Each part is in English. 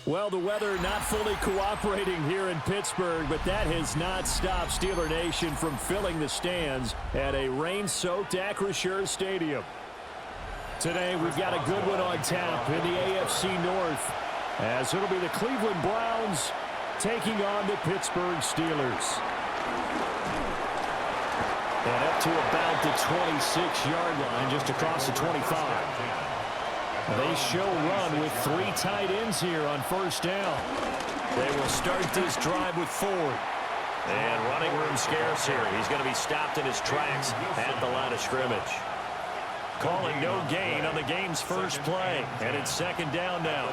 Well, the weather not fully cooperating here in Pittsburgh, but that has not stopped Steeler Nation from filling the stands at a rain-soaked Acrisure Stadium. Today, we've got a good one on tap in the AFC North, as it'll be the Cleveland Browns taking on the Pittsburgh Steelers. And up to about the 26-yard line, just across the 25. They show run with 3 tight ends here on first down. They will start this drive with Ford. And running room scarce here. He's going to be stopped in his tracks at the line of scrimmage. Calling no gain on the game's first play. And it's second down now.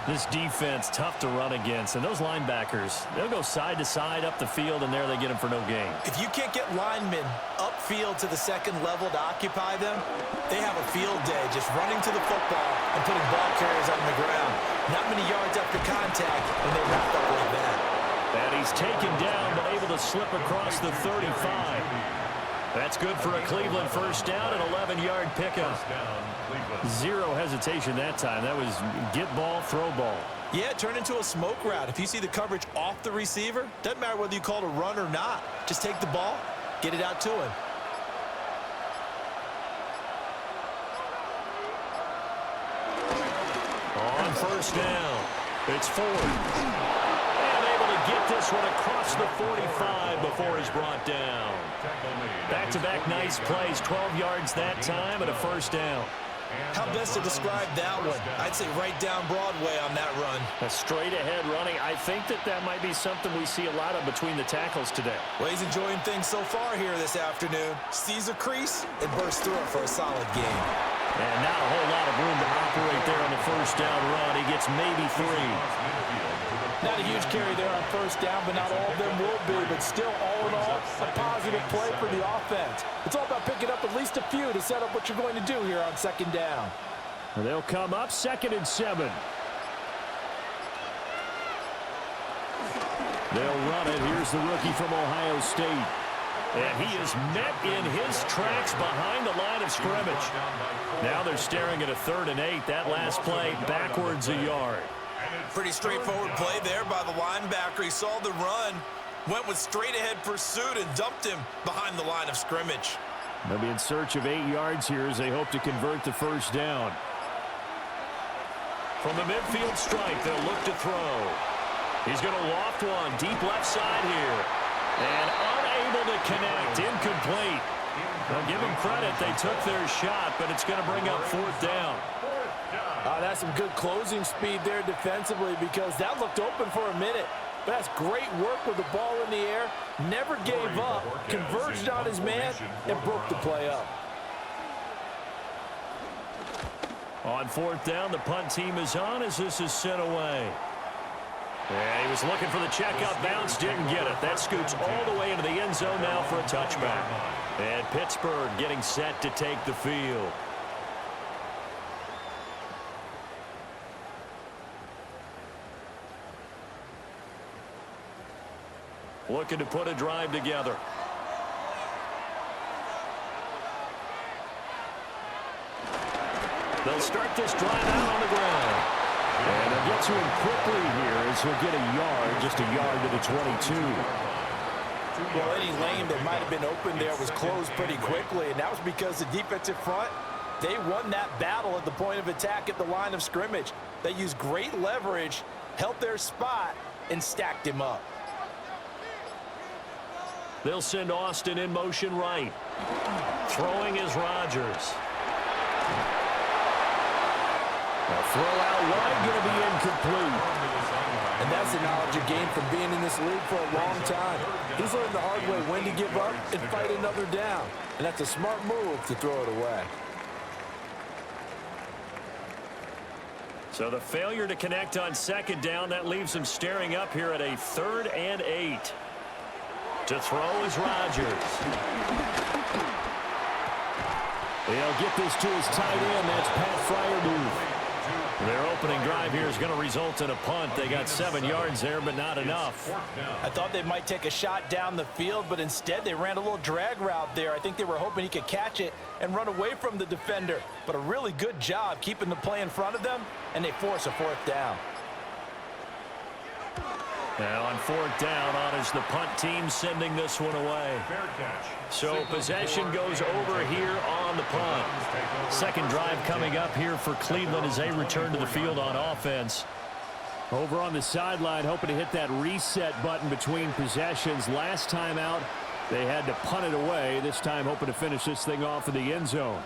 This defense, tough to run against. And those linebackers, they'll go side to side up the field, and there they get him for no gain. If you can't get linemen upfield to the second level to occupy them, they have a field day just running to the football and putting ball carriers on the ground. Not many yards after contact, and they wrap up like that. And he's taken down, but able to slip across the 35. That's good for a Cleveland first down, an 11-yard pickup. Zero hesitation that time. That was get ball, throw ball. Yeah, turn into a smoke route. If you see the coverage off the receiver, doesn't matter whether you call it a run or not. Just take the ball, get it out to him. On first down, it's Ford. And able to get this one across the 45 before he's brought down. Back-to-back nice plays, 12 yards that time and a first down. How best to describe that one? I'd say right down Broadway on that run. A straight-ahead running. I think that might be something we see a lot of between the tackles today. Well, he's enjoying things so far here this afternoon. Sees a crease and bursts through it for a solid game. And not a whole lot of room to operate there on the first down run. He gets maybe 3. Not a huge carry there on first down, but not all of them will be. But still, all in all, a positive play for the offense. It's all about picking up at least a few to set up what you're going to do here on second down. And they'll come up 2nd and 7. They'll run it. Here's the rookie from Ohio State. And he is met in his tracks behind the line of scrimmage. Now they're staring at a 3rd and 8. That last play backwards a yard. Pretty straightforward play there by the linebacker. He saw the run, went with straight-ahead pursuit, and dumped him behind the line of scrimmage. They'll be in search of 8 yards here as they hope to convert the first down. From the midfield stripe, they'll look to throw. He's going to loft one deep left side here. And unable to connect, incomplete. They'll give them credit. They took their shot, but it's going to bring up 4th down. That's some good closing speed there defensively, because that looked open for a minute. But that's great work with the ball in the air. Never gave up, converged on his man, and broke the play up. On 4th down, the punt team is on as this is sent away. And he was looking for the checkout bounce, didn't get it. That scoots all the way into the end zone now for a touchback. And Pittsburgh getting set to take the field. Looking to put a drive together. They'll start this drive out on the ground. And they'll get to him quickly here as he'll get a yard, just a yard to the 22. Well, any lane that might have been open there was closed pretty quickly, and that was because the defensive front, they won that battle at the point of attack at the line of scrimmage. They used great leverage, held their spot, and stacked him up. They'll send Austin in motion right. Throwing is Rodgers. A throw out wide, going to be incomplete. And that's the knowledge you gain from being in this league for a long time. He's learned the hard way when to give up and fight another down. And that's a smart move to throw it away. So the failure to connect on second down, that leaves him staring up here at a 3rd and 8. To throw is Rodgers. They'll get this to his tight end. That's Pat Fryermuth. Their opening drive here is going to result in a punt. They got 7 yards there, but not enough. I thought they might take a shot down the field, but instead they ran a little drag route there. I think they were hoping he could catch it and run away from the defender. But a really good job keeping the play in front of them, and they force a 4th down. Now on 4th down, on is the punt team sending this one away. So possession goes over here on the punt. Second drive coming up here for Cleveland as they return to the field on offense. Over on the sideline, hoping to hit that reset button between possessions. Last time out, they had to punt it away. This time hoping to finish this thing off in the end zone.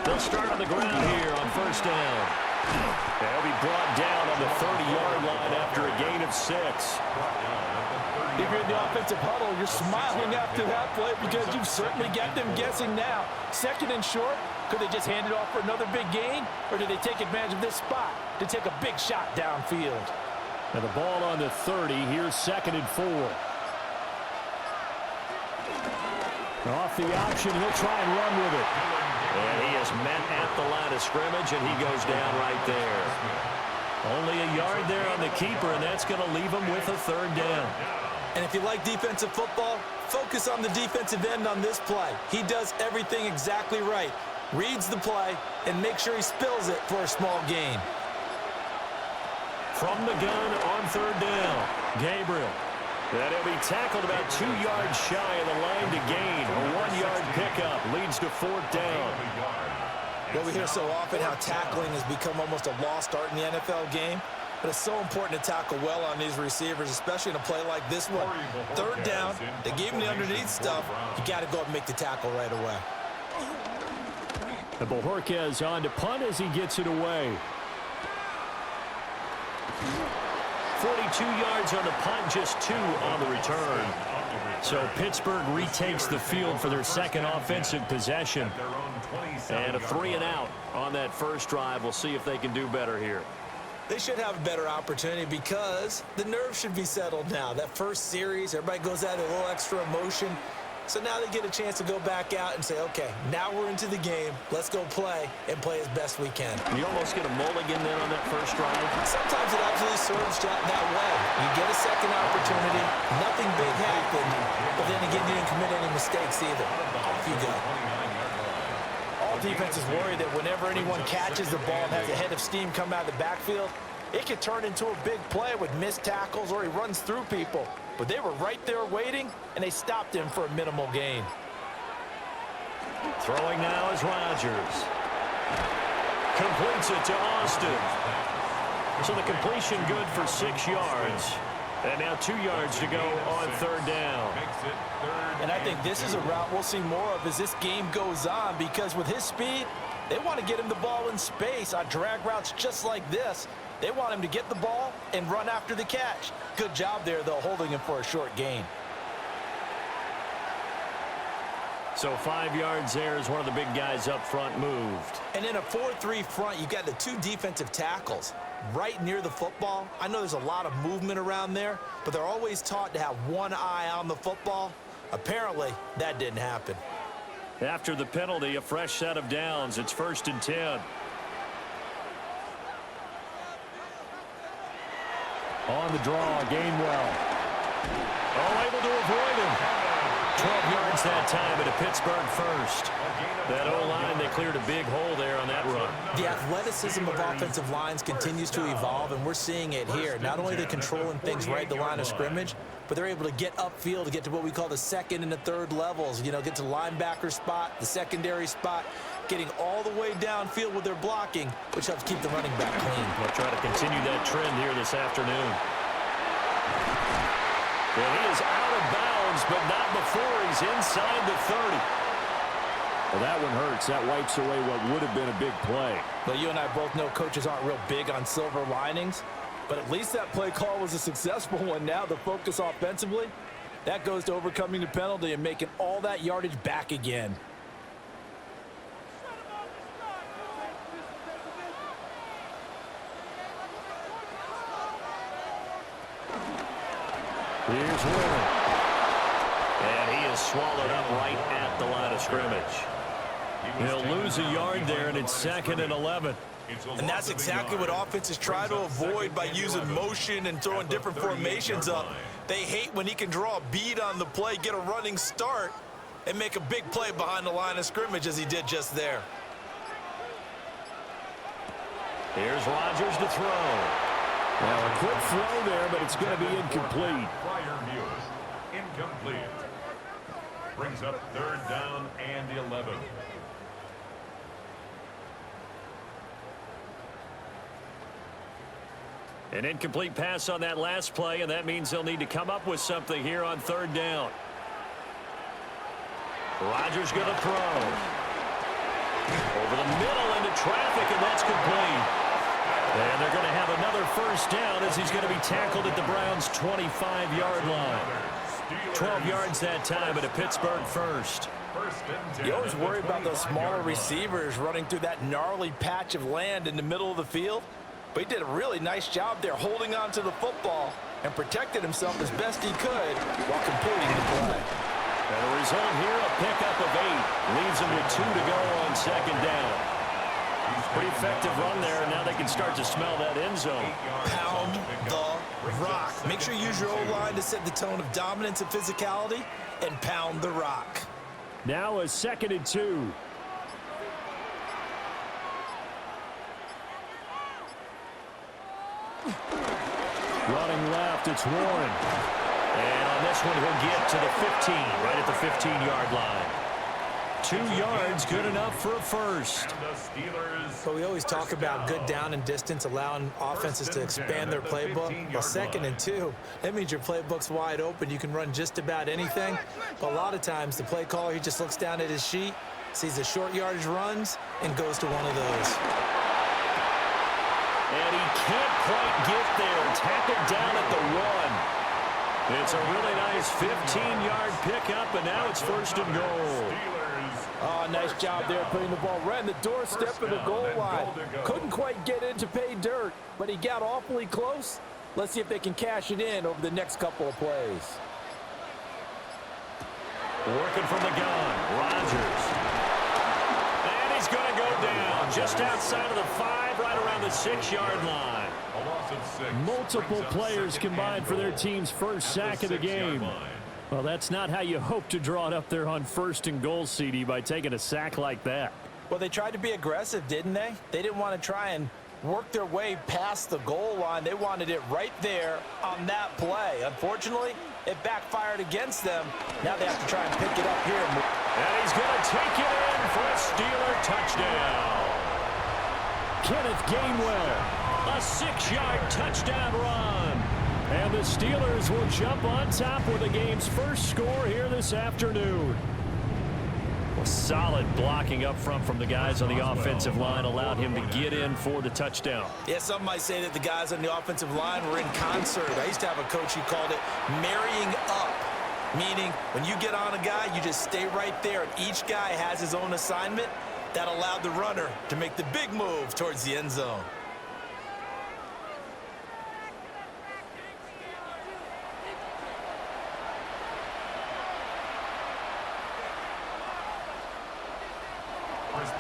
They'll start on the ground here on 1st down. They'll be brought down on the 30-yard line after a gain of 6. If you're in the offensive huddle, you're smiling after that play because you've certainly got them guessing now. 2nd and short, could they just hand it off for another big gain? Or did they take advantage of this spot to take a big shot downfield? And the ball on the 30. Here's 2nd and 4. Off the option, he'll try and run with it. And he is met at the line of scrimmage, and he goes down right there. Only a yard there on the keeper, and that's going to leave him with a 3rd down. And if you like defensive football, focus on the defensive end on this play. He does everything exactly right. Reads the play and makes sure he spills it for a small gain. From the gun on 3rd down, Gabriel. And he'll be tackled about 2 yards shy of the line to gain. A 1-yard pickup leads to 4th down. Well, we hear so often how tackling has become almost a lost art in the NFL game. But it's so important to tackle well on these receivers, especially in a play like this one. 3rd down, they gave him the underneath stuff. You got to go up and make the tackle right away. The Bojorquez on to punt as he gets it away. 42 yards on the punt, just 2 on the return. So Pittsburgh retakes the field for their 2nd offensive possession. And a 3-and-out on that first drive. We'll see if they can do better here. They should have a better opportunity because the nerves should be settled now. That first series, everybody goes out with a little extra emotion. So now they get a chance to go back out and say, okay, now we're into the game. Let's go play and play as best we can. You almost get a mulligan then on that first drive. Sometimes it absolutely serves that way. You get a second opportunity. Nothing big happened. But then again, you didn't commit any mistakes either. Off you go. All defenses worry that whenever anyone catches the ball and has a head of steam come out of the backfield, it could turn into a big play with missed tackles or he runs through people. But they were right there waiting, and they stopped him for a minimal gain. Throwing now is Rodgers. Completes it to Austin. So the completion good for 6 yards. And now 2 yards to go on 3rd down. And I think this is a route we'll see more of as this game goes on because with his speed, they want to get him the ball in space on drag routes just like this. They want him to get the ball and run after the catch. Good job there, though, holding him for a short gain. So 5 yards there as one of the big guys up front moved. And in a 4-3 front, you've got the 2 defensive tackles right near the football. I know there's a lot of movement around there, but they're always taught to have one eye on the football. Apparently, that didn't happen. After the penalty, a fresh set of downs. It's 1st and 10. On the draw, Gainwell. Oh, able to avoid him. 12 yards that time at a Pittsburgh first. That O-line, they cleared a big hole there on that run. The athleticism of offensive lines continues to evolve, and we're seeing it here. Not only are they controlling things right at the line of scrimmage, but they're able to get upfield to get to what we call the 2nd and the 3rd levels. You know, get to the linebacker spot, the secondary spot, getting all the way downfield with their blocking, which helps keep the running back clean. We'll try to continue that trend here this afternoon. And he is out of bounds, but not before he's inside the 30. Well, that one hurts. That wipes away what would have been a big play. Well, you and I both know coaches aren't real big on silver linings, but at least that play call was a successful one. Now the focus offensively, that goes to overcoming the penalty and making all that yardage back again. Here's Warren. And he is swallowed up right at the line of scrimmage. He'll lose a yard there, and it's 2nd and 11. And that's exactly what offenses try to avoid by using motion and throwing different formations up. They hate when he can draw a bead on the play, get a running start, and make a big play behind the line of scrimmage as he did just there. Here's Rodgers to throw. Now a quick throw there, but it's going to be incomplete. Incomplete. Brings up 3rd down and 11. An incomplete pass on that last play, and that means they'll need to come up with something here on 3rd down. Rodgers going to throw. Over the middle into traffic, and that's complete. And they're going to have another 1st down as he's going to be tackled at the Browns' 25-yard line. 12 yards that time, but a Pittsburgh 1st. You always worry about those smaller receivers running through that gnarly patch of land in the middle of the field. But he did a really nice job there holding on to the football and protected himself as best he could while completing the play. And the result here, a pickup of 8. Leaves him with 2 to go on 2nd down. Pretty effective run there, and now they can start to smell that end zone. Pound the rock. Make sure you use your O-line to set the tone of dominance and physicality, and pound the rock. Now a 2nd and 2. Running left, it's Warren. And on this one, he'll get to the 15, right at the 15-yard line. 2 yards, good enough for a 1st. So we always talk about good down and distance, allowing offenses to expand their playbook. Well, 2nd and 2, that means your playbook's wide open. You can run just about anything. But a lot of times, the play caller, he just looks down at his sheet, sees the short yardage runs, and goes to one of those. And he can't quite get there. Tackled down at the 1. It's a really nice 15-yard pickup, and now it's 1st and goal. Oh, nice job there putting the ball right in the doorstep of the goal line. Couldn't quite get in to pay dirt, but he got awfully close. Let's see if they can cash it in over the next couple of plays. Working from the gun, Rodgers. And he's going to go down just outside of the 5, right around the 6-yard line. A loss of 6. Multiple players combined for their team's first sack of the game. Well, that's not how you hope to draw it up there on 1st and goal, CD, by taking a sack like that. Well, they tried to be aggressive, didn't they? They didn't want to try and work their way past the goal line. They wanted it right there on that play. Unfortunately, it backfired against them. Now they have to try and pick it up here. And he's going to take it in for a Steeler touchdown. Kenneth Gainwell, a 6-yard touchdown run. And the Steelers will jump on top with the game's first score here this afternoon. Well, solid blocking up front from the guys on the offensive line allowed him to get in for the touchdown. Yeah, some might say that the guys on the offensive line were in concert. I used to have a coach who called it marrying up, meaning when you get on a guy, you just stay right there, and each guy has his own assignment. That allowed the runner to make the big move towards the end zone.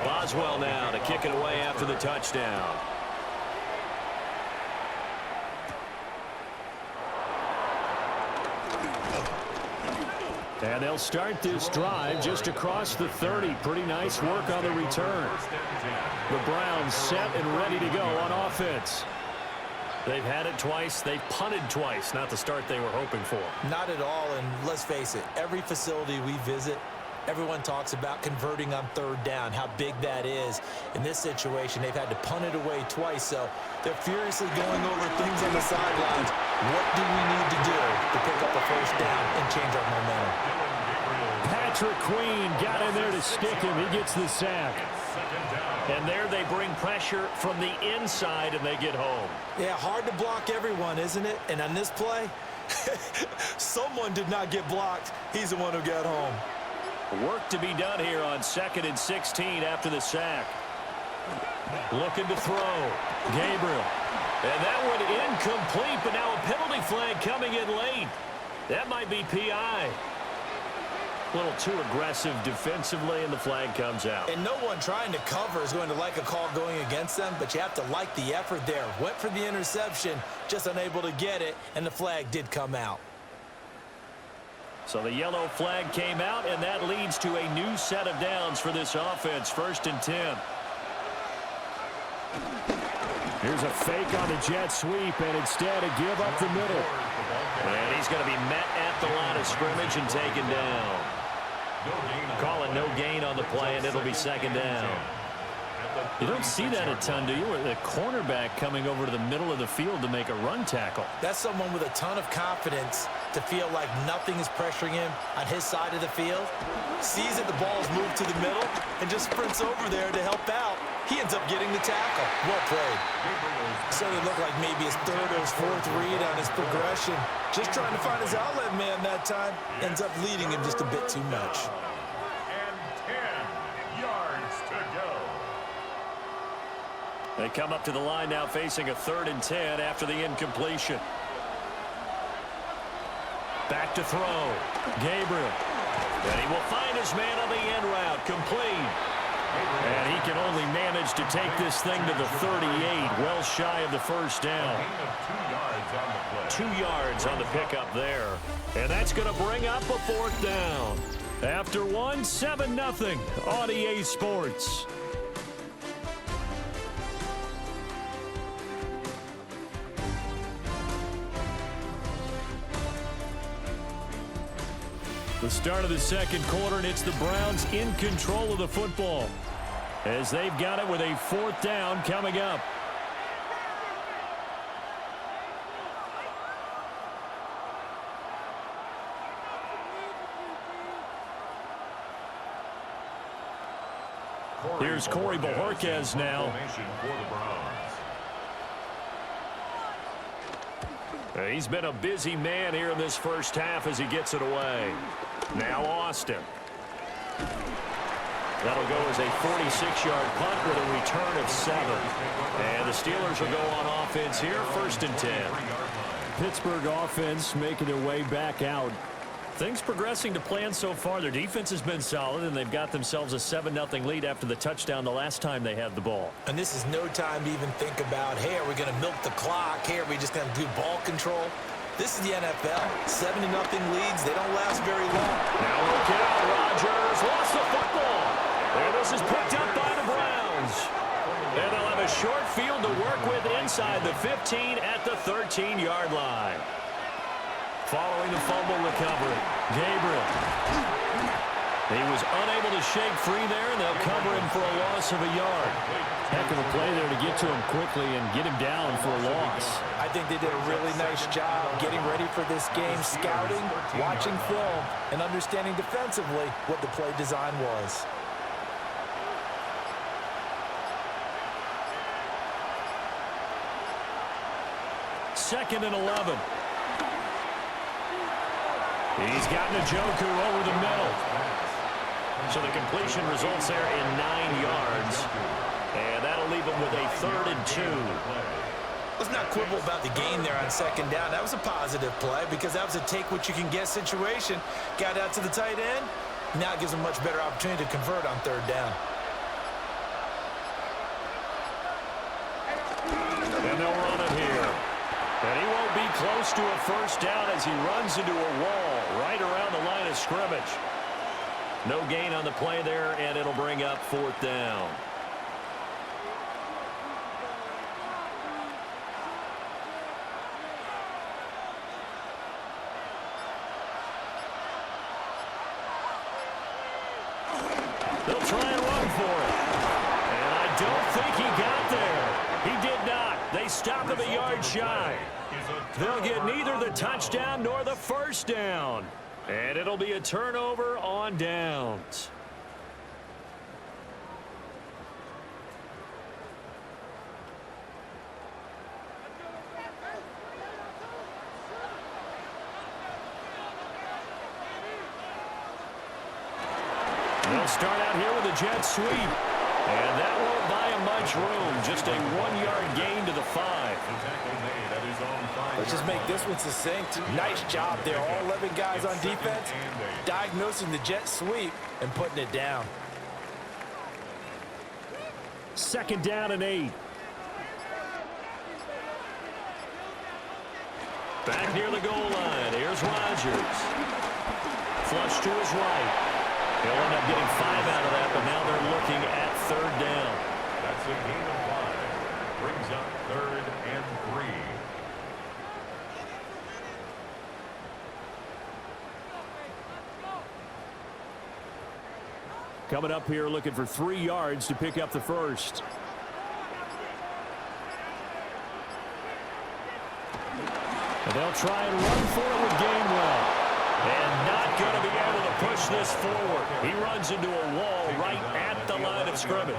Boswell now to kick it away after the touchdown. And they'll start this drive just across the 30. Pretty nice work on the return. The Browns set and ready to go on offense. They've had it twice. They've punted twice. Not the start they were hoping for. Not at all, and let's face it, every facility we visit, everyone talks about converting on 3rd down, how big that is. In this situation, they've had to punt it away twice, so they're furiously going over things on the sidelines. What do we need to do to pick up a 1st down and change our momentum? Patrick Queen got in there to stick him. He gets the sack. And there they bring pressure from the inside, and they get home. Yeah, hard to block everyone, isn't it? And on this play, someone did not get blocked. He's the one who got home. Work to be done here on 2nd and 16 after the sack. Looking to throw. Gabriel. And that one incomplete, but now a penalty flag coming in late. That might be PI. A little too aggressive defensively, and the flag comes out. And no one trying to cover is going to like a call going against them, but you have to like the effort there. Went for the interception, just unable to get it, and the flag did come out. So the yellow flag came out, and that leads to a new set of downs for this offense. 1st and 10. Here's a fake on the jet sweep, and instead a give up the middle. And he's going to be met at the line of scrimmage and taken down. Call it no gain on the play, and it'll be second down. You don't see that a ton, do you? The cornerback coming over to the middle of the field to make a run tackle. That's someone with a ton of confidence to feel like nothing is pressuring him on his side of the field. Sees that the ball's moved to the middle and just sprints over there to help out. He ends up getting the tackle. Well played. So it looked like maybe his third or his fourth read on his progression. Just trying to find his outlet man that time. Ends up leading him just a bit too much. And 10 yards to go. They come up to the line now facing a 3rd and 10 after the incompletion. Back to throw. Gabriel. And he will find his man on the end route. Complete. And he can only manage to take this thing to the 38, well shy of the first down. 2 yards on the pickup there. And that's going to bring up a 4th down. After one, 7-0 on EA Sports. The start of the second quarter, and it's the Browns in control of the football as they've got it with a 4th down coming up. Here's Corey Bojorquez now. He's been a busy man here in this first half as he gets it away. Now Austin. That'll go as a 46-yard punt with a return of 7. And the Steelers will go on offense here, 1st and 10. Pittsburgh offense making their way back out. Things progressing to plan so far. Their defense has been solid, and they've got themselves a 7-0 lead after the touchdown the last time they had the ball. And this is no time to even think about, hey, are we going to milk the clock? Hey, are we just going to do ball control? This is the NFL. 7-0 leads. They don't last very long. Now look out. Rodgers lost the football. And this is picked up by the Browns. And they'll have a short field to work with inside the 15 at the 13-yard line. Following the fumble recovery, Gabriel. He was unable to shake free there, and they'll cover him for a loss of a yard. Heck of a play there to get to him quickly and get him down for a loss. I think they did a really nice job getting ready for this game, scouting, watching film, and understanding defensively what the play design was. Second and 11. He's got Njoku over the middle. So the completion results there in 9 yards. And that'll leave him with a 3rd and 2. Let's not quibble about the gain there on 2nd down. That was a positive play because that was a take-what-you-can-get situation. Got out to the tight end. Now it gives him a much better opportunity to convert on 3rd down. And they'll run it here. And he won't be close to a 1st down as he runs into a wall right around the line of scrimmage. No gain on the play there, and it'll bring up 4th down. They'll try and run for it. And I don't think he got there. He did not. They stop him a yard shy. They'll get neither the touchdown nor the 1st down. And it'll be a turnover on downs. They'll start out here with a jet sweep. And that won't buy him much room. Just a 1-yard gain to the 5. Let's just make this one succinct. Nice job there. All 11 guys on defense diagnosing the jet sweep and putting it down. 2nd down and 8. Back near the goal line. Here's Rodgers. Flush to his right. They'll end up getting 5 out of that, but now they're looking at 3rd down. That's a gain of 5. Brings up 3rd Coming up here looking for 3 yards to pick up the first. And they'll try and run for it with Gainwell. And not going to be able to push this forward. He runs into a wall right at the line of scrimmage.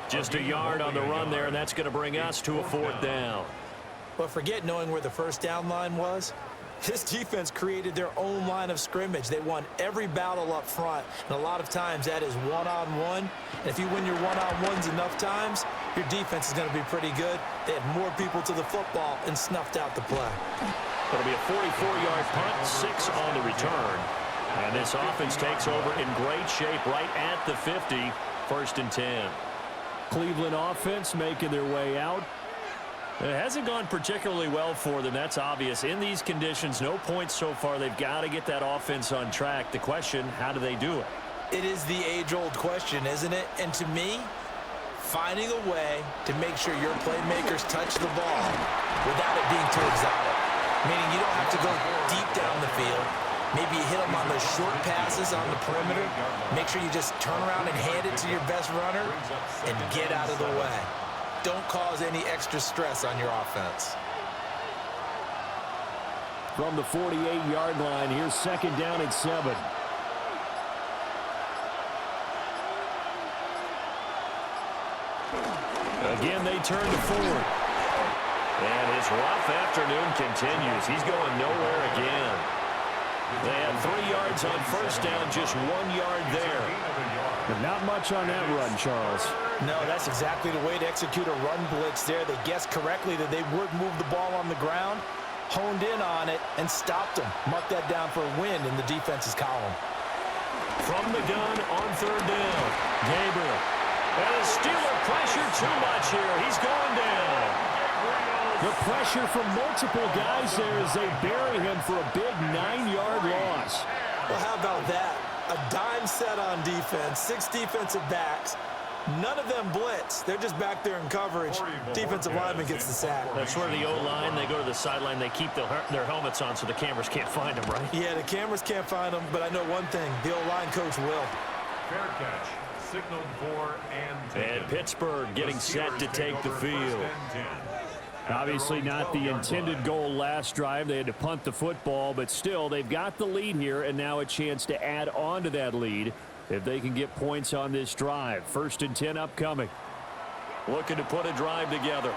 Just a yard on the run there, and that's going to bring us to a 4th down. But forget knowing where the first down line was. This defense created their own line of scrimmage. They won every battle up front, and a lot of times that is one-on-one. And if you win your one-on-ones enough times, your defense is going to be pretty good. They had more people to the football and snuffed out the play. It'll be a 44-yard punt, 6 on the return. And this offense takes over in great shape right at the 50, 1st and 10. Cleveland offense making their way out. It hasn't gone particularly well for them. That's obvious. In these conditions, no points so far. They've got to get that offense on track. The question, how do they do it? It is the age-old question, isn't it? And to me, finding a way to make sure your playmakers touch the ball without it being too exotic. Meaning you don't have to go deep down the field. Maybe you hit them on those short passes on the perimeter. Make sure you just turn around and hand it to your best runner and get out of the way. Don't cause any extra stress on your offense. From the 48-yard line, here's 2nd down and 7. Again, they turn to Ford. And his rough afternoon continues. He's going nowhere again. They had 3 yards on 1st down, just 1 yard there. But not much on that run, Charles. No, that's exactly the way to execute a run blitz there. They guessed correctly that they would move the ball on the ground, honed in on it, and stopped them. Mark that down for a win in the defense's column. From the gun on 3rd down, Gabriel. And the Steeler pressure too much here. He's going down. The pressure from multiple guys there as they bury him for a big 9-yard loss. Well, how about that? A dime set on defense, 6 defensive backs. None of them blitz. They're just back there in coverage. Defensive lineman gets the sack. That's where the O-line, they go to the sideline, they keep their helmets on so the cameras can't find them, right? Yeah, the cameras can't find them, but I know one thing. The O-line coach will. Fair catch. Signaled for and Pittsburgh getting set to take the field. Obviously not the intended goal last drive. They had to punt the football, but still they've got the lead here and now a chance to add on to that lead if they can get points on this drive. 1st and 10 upcoming. Looking to put a drive together.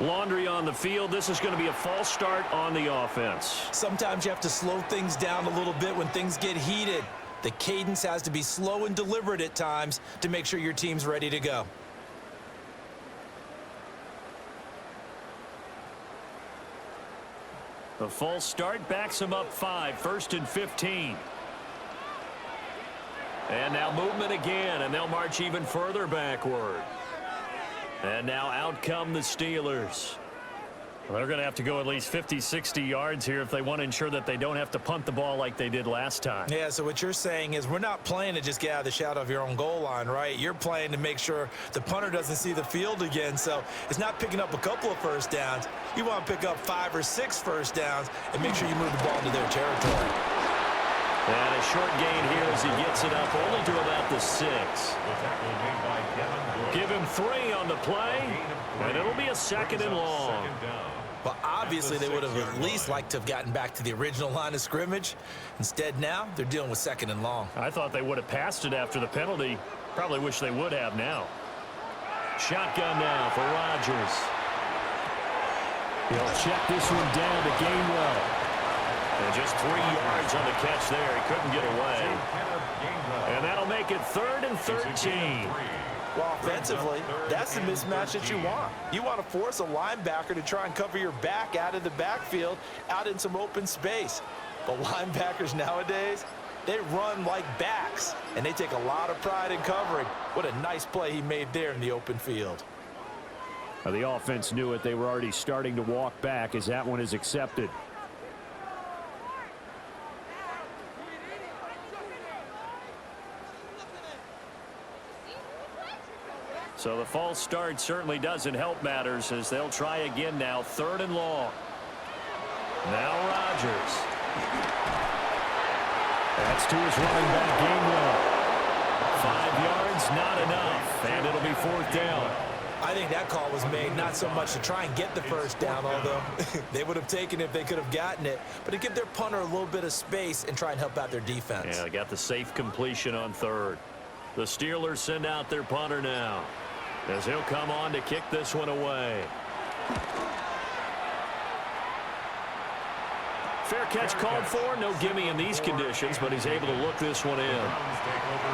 Laundry on the field. This is going to be a false start on the offense. Sometimes you have to slow things down a little bit when things get heated. The cadence has to be slow and deliberate at times to make sure your team's ready to go. The false start backs him up 5, 1st and 15. And now movement again, and they'll march even further backward. And now out come the Steelers. Well, they're going to have to go at least 50, 60 yards here if they want to ensure that they don't have to punt the ball like they did last time. Yeah, so what you're saying is we're not playing to just get out of the shadow of your own goal line, right? You're playing to make sure the punter doesn't see the field again. So it's not picking up a couple of first downs. You want to pick up 5 or 6 first downs and make sure you move the ball into their territory. And a short gain here as he gets it up only to about the 6. Give him 3 on the play, and it'll be a 2nd and long. Well, obviously they would have at least liked to have gotten back to the original line of scrimmage. Instead now, they're dealing with 2nd and long. I thought they would have passed it after the penalty. Probably wish they would have now. Shotgun now for Rodgers. He'll check this one down to Gainwell. And just 3 yards on the catch there. He couldn't get away. And that'll make it 3rd and 13. Well, offensively, that's the mismatch that you want. You want to force a linebacker to try and cover your back out of the backfield, out in some open space. But linebackers nowadays, they run like backs, and they take a lot of pride in covering. What a nice play he made there in the open field. The offense knew it. They were already starting to walk back as that one is accepted. So the false start certainly doesn't help matters as they'll try again now. 3rd and long. Now Rodgers. That's to his running back, Gainwell. 5 yards, not enough, and it'll be 4th down. I think that call was made not so much to try and get the first down, although they would have taken it if they could have gotten it, but to give their punter a little bit of space and try and help out their defense. Yeah, they got the safe completion on 3rd. The Steelers send out their punter now, as he'll come on to kick this one away. Fair catch called for. No gimme in these conditions, but he's able to look this one in.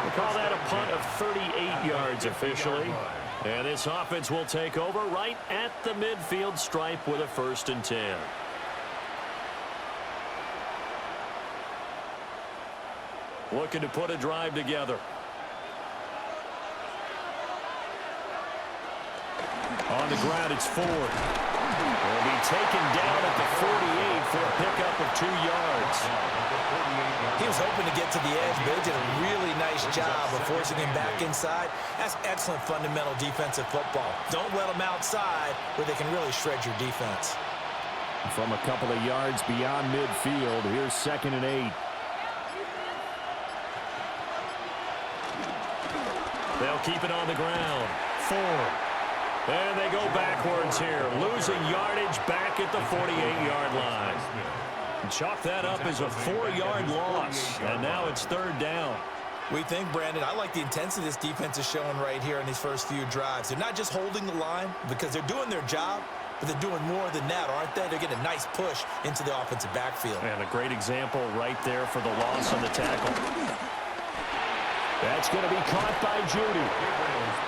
We call that a punt of 38 yards officially. And this offense will take over right at the midfield stripe with a 1st and 10. Looking to put a drive together. On the ground, it's Ford. Will be taken down at the 48 for a pickup of 2 yards. He was hoping to get to the edge, but they did a really nice job of forcing him back inside. That's excellent fundamental defensive football. Don't let them outside where they can really shred your defense. From a couple of yards beyond midfield, here's 2nd and 8. They'll keep it on the ground. Ford. And they go backwards here, losing yardage back at the 48-yard line. Chalk that up as a 4-yard loss, and now it's 3rd down. We think, Brandon, I like the intensity this defense is showing right here in these first few drives. They're not just holding the line because they're doing their job, but they're doing more than that, aren't they? They're getting a nice push into the offensive backfield. And a great example right there for the loss on the tackle. That's going to be caught by Judy.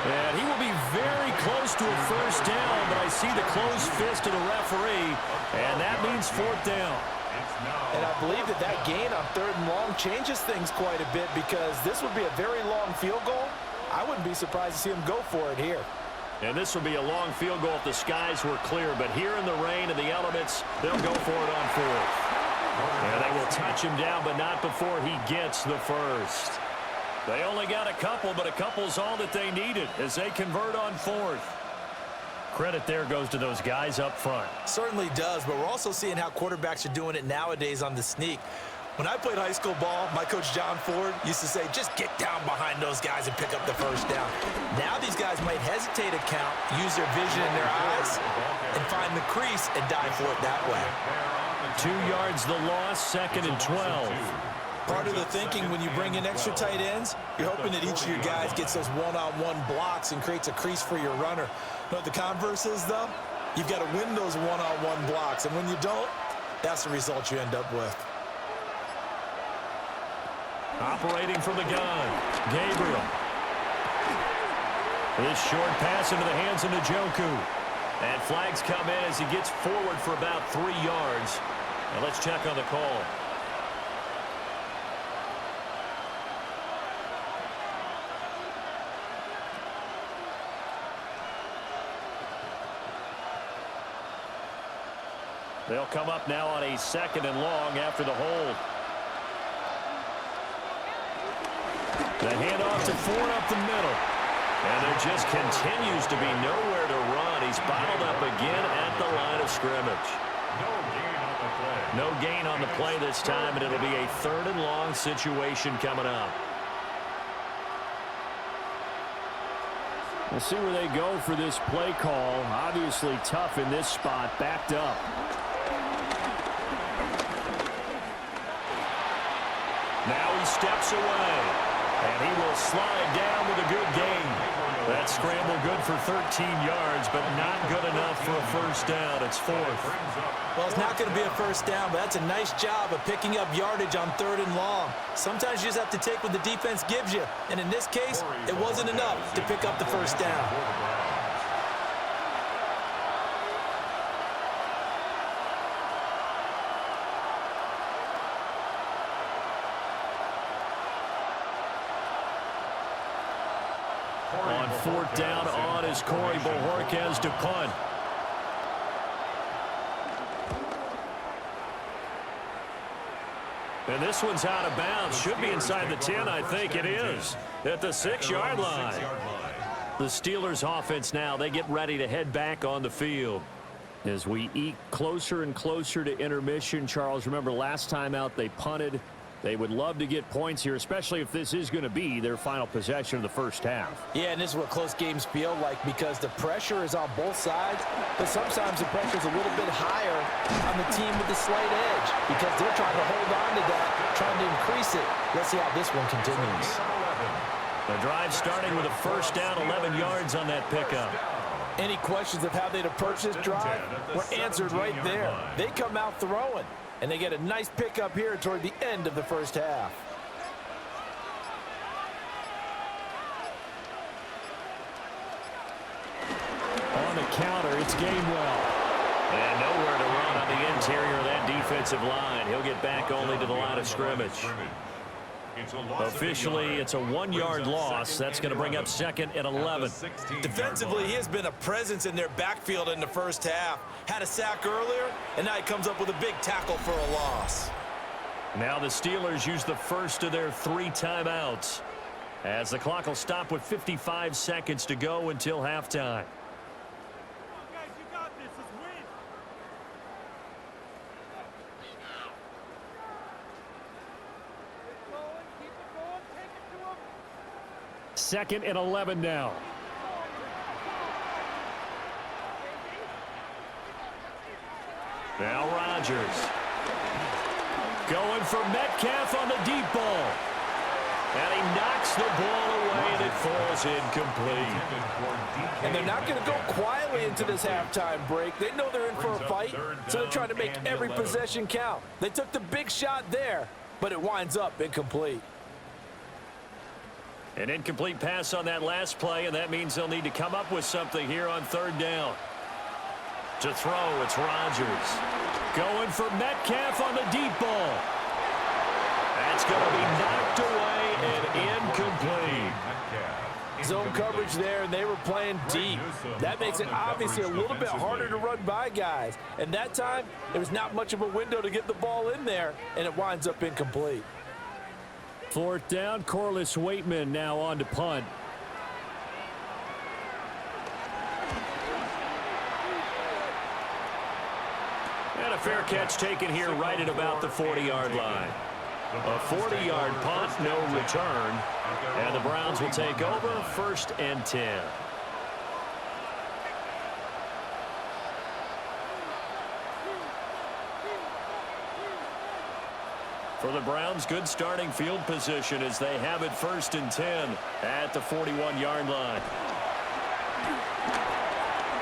And he will be very close to a 1st down, but I see the closed fist of the referee, and that means 4th down. And I believe that gain on 3rd and long changes things quite a bit because this would be a very long field goal. I wouldn't be surprised to see him go for it here. And this will be a long field goal if the skies were clear, but here in the rain and the elements, they'll go for it on 4th. And they will touch him down, but not before he gets the 1st. They only got a couple, but a couple's all that they needed as they convert on 4th. Credit there goes to those guys up front. Certainly does, but we're also seeing how quarterbacks are doing it nowadays on the sneak. When I played high school ball, my coach John Ford used to say, just get down behind those guys and pick up the 1st down. Now these guys might hesitate a count, use their vision in their eyes, and find the crease and dive for it that way. 2 yards the loss, 2nd and 12. Part of the thinking when you bring in extra tight ends, you're hoping that each of your guys gets those one-on-one blocks and creates a crease for your runner. You know what the converse is, though? You've got to win those one-on-one blocks, and when you don't, that's the result you end up with. Operating from the gun, Gabriel. This short pass into the hands of Njoku. And flags come in as he gets forward for about 3 yards. Now let's check on the call. They'll come up now on a 2nd and long after the hold. The handoff to Ford up the middle. And there just continues to be nowhere to run. He's bottled up again at the line of scrimmage. No gain on the play this time, and it'll be a 3rd and long situation coming up. We'll see where they go for this play call. Obviously tough in this spot, backed up. Now he steps away, and he will slide down with a good gain. That scramble good for 13 yards, but not good enough for a 1st down. It's 4th. Well, it's not going to be a 1st down, but that's a nice job of picking up yardage on 3rd and long. Sometimes you just have to take what the defense gives you, and in this case, it wasn't enough to pick up the 1st down. On 4th down, on is Corey Bojorquez to punt. And this one's out of bounds. Should be inside the 10, I think it is. At the 6-yard line. The Steelers offense now, they get ready to head back on the field. As we eke closer and closer to intermission, Charles, remember last time out they punted. They would love to get points here, especially if this is going to be their final possession of the first half. Yeah, and this is what close games feel like because the pressure is on both sides, but sometimes the pressure is a little bit higher on the team with the slight edge because they're trying to hold on to that, trying to increase it. Let's see how this one continues. The drive starting with a first down, 11 yards on that pickup. Any questions of how they'd approach this drive were answered right there. They come out throwing, and they get a nice pickup here toward the end of the first half. On the counter, it's Gainwell. And nowhere to run on the interior of that defensive line. He'll get back only to the line of scrimmage. Officially, it's a 1-yard loss. That's going to bring up 2nd and 11. Defensively, he has been a presence in their backfield in the first half. Had a sack earlier, and now he comes up with a big tackle for a loss. Now the Steelers use the first of their 3 timeouts as the clock will stop with 55 seconds to go until halftime. Second and 11 now. Now Rodgers. Going for Metcalf on the deep ball. And he knocks the ball away, and it falls incomplete. And they're not going to go quietly into this halftime break. They know they're in for a fight, so they're trying to make every possession count. They took the big shot there, but it winds up incomplete. An incomplete pass on that last play, and that means they'll need to come up with something here on 3rd down. To throw, it's Rodgers. Going for Metcalf on the deep ball. That's going to be knocked away and incomplete. Zone coverage there, and they were playing deep. That makes it obviously a little bit harder to run by guys. And that time, there was not much of a window to get the ball in there, and it winds up incomplete. 4th down, Corliss Waitman now on to punt. And a fair catch taken here right at about the 40-yard line. A 40-yard punt, no return. And the Browns will take over 1st and 10. For the Browns, good starting field position as they have it 1st and 10 at the 41-yard line.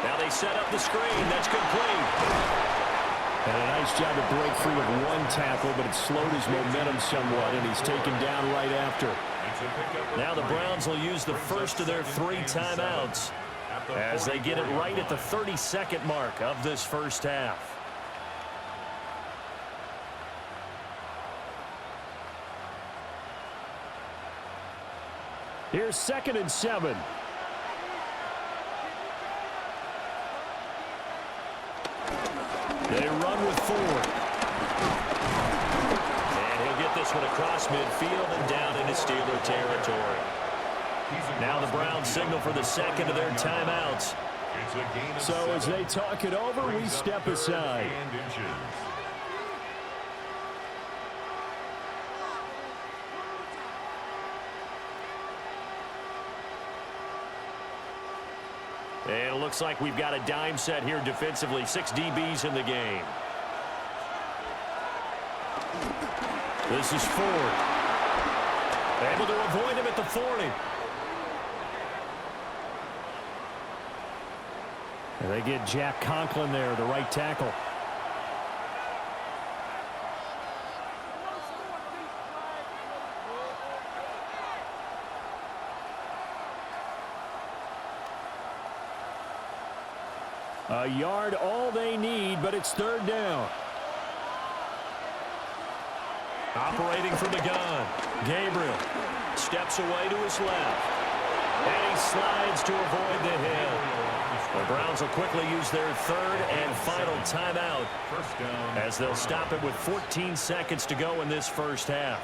Now they set up the screen. That's complete. And a nice job to break free with 1 tackle, but it slowed his momentum somewhat, and he's taken down right after. Now the Browns will use the first of their 3 timeouts as they get it right at the 30-second mark of this first half. Here's 2nd and 7. They run with 4. And he'll get this one across midfield and down into Steeler territory. Now the Browns signal for the 2nd of their timeouts. So as they talk it over, we step aside. And it looks like we've got a dime set here defensively. 6 DBs in the game. This is Ford. Able to avoid him at the 40. And they get Jack Conklin there, the right tackle. A yard, all they need, but it's 3rd down. Operating from the gun. Gabriel steps away to his left. And he slides to avoid the hit. The Browns will quickly use their 3rd and final timeout as they'll stop it with 14 seconds to go in this first half.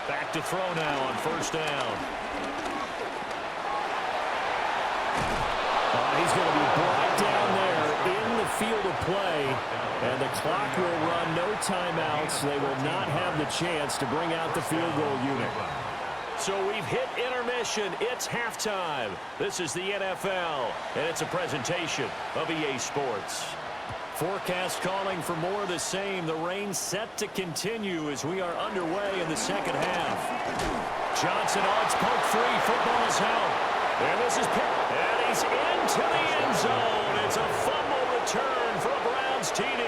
Back to throw now on first down. He's going to be brought down there in the field of play, and the clock will run. No timeouts. They will not have the chance to bring out the field goal unit. So we've hit intermission. It's halftime. This is the NFL, and it's a presentation of EA Sports. Forecast calling for more of the same. The rain set to continue as we are underway in the second half. Johnson on its poke free. Football's out. And this is Pitt. And he's into the end zone. It's a fumble return for a Browns TD.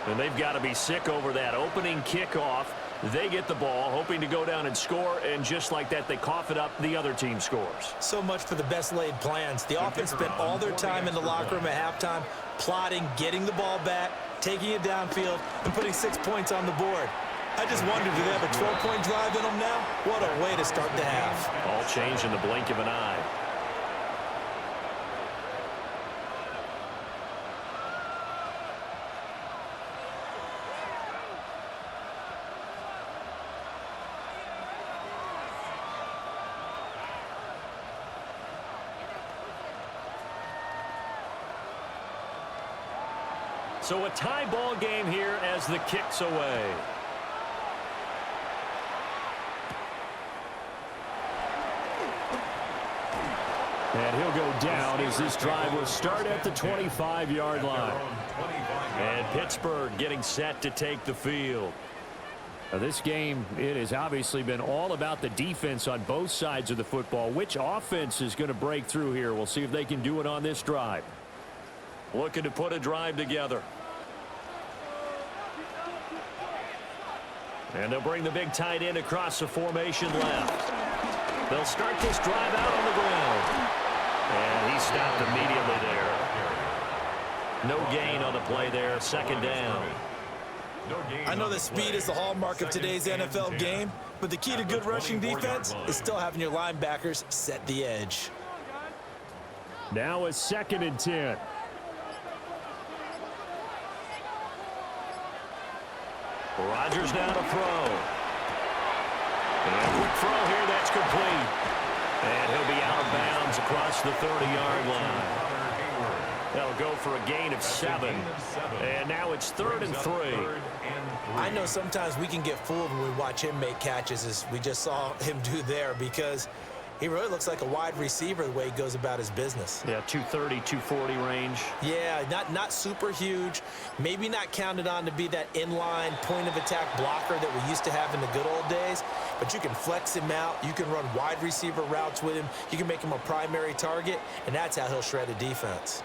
And they've got to be sick over that opening kickoff. They get the ball, hoping to go down and score, and just like that, they cough it up. The other team scores. So much for the best laid plans. The offense spent all their time in the locker room at halftime, plotting, getting the ball back, taking it downfield, and putting 6 points on the board. I just wondered, do they have a 12-point drive in them now? What a way to start the half. All changed in the blink of an eye. So a tie ball game here as the kick's away. And he'll go down as this drive will start at the 25-yard line. And Pittsburgh getting set to take the field. Now this game, it has obviously been all about the defense on both sides of the football. Which offense is going to break through here? We'll see if they can do it on this drive. Looking to put a drive together. And they'll bring the big tight end across the formation left. They'll start this drive out on the ground. And he stopped immediately there. No gain on the play there. Second down. I know that speed is the hallmark of today's NFL game, but the key to good rushing defense is still having your linebackers set the edge. Now a 2nd and 10. Rodgers now to throw. And a quick throw here, that's complete. And he'll be out of bounds across the 30-yard line. They'll go for a gain of 7. And now it's 3rd and 3. I know sometimes we can get fooled when we watch him make catches, as we just saw him do there, because he really looks like a wide receiver the way he goes about his business. Yeah, 230, 240 range. Yeah, not super huge. Maybe not counted on to be that inline point-of-attack blocker that we used to have in the good old days. But you can flex him out. You can run wide receiver routes with him. You can make him a primary target, and that's how he'll shred a defense.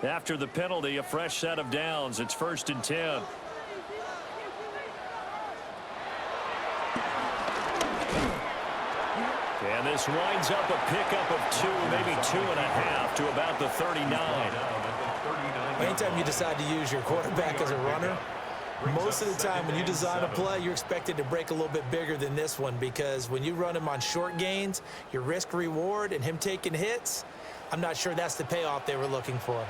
After the penalty, a fresh set of downs. It's 1st and 10. And this winds up a pickup of 2, maybe 2.5 to about the 39. Anytime you decide to use your quarterback as a runner, most of the time when you design a play, you're expected to break a little bit bigger than this one, because when you run him on short gains, your risk-reward and him taking hits, I'm not sure that's the payoff they were looking for.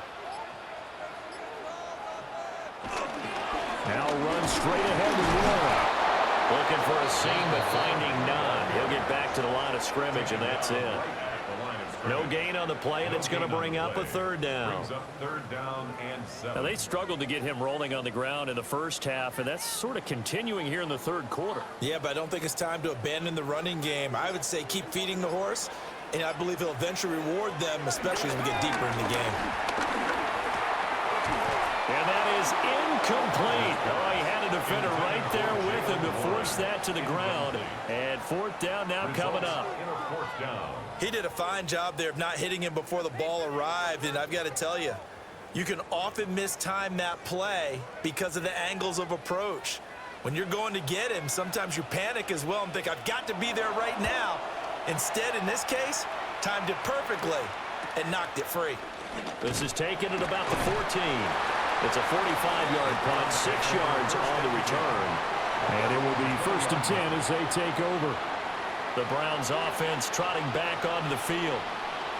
Now run straight ahead and roll. Looking for a seam, but finding none. He'll get back to the line of scrimmage, and that's it. No gain on the play, and it's going to bring up a 3rd down. Now, they struggled to get him rolling on the ground in the first half, and that's sort of continuing here in the 3rd quarter. Yeah, but I don't think it's time to abandon the running game. I would say keep feeding the horse, and I believe he'll eventually reward them, especially as we get deeper in the game. And that is incomplete. Oh, he had a defender right there with him to force that to the ground. And 4th down now coming up. He did a fine job there of not hitting him before the ball arrived, and I've got to tell you, you can often mistime that play because of the angles of approach. When you're going to get him, sometimes you panic as well and think, I've got to be there right now. Instead, in this case, timed it perfectly and knocked it free. This is taken at about the 14. It's a 45-yard punt, 6 yards on the return. And it will be 1st and 10 as they take over. The Browns offense trotting back onto the field.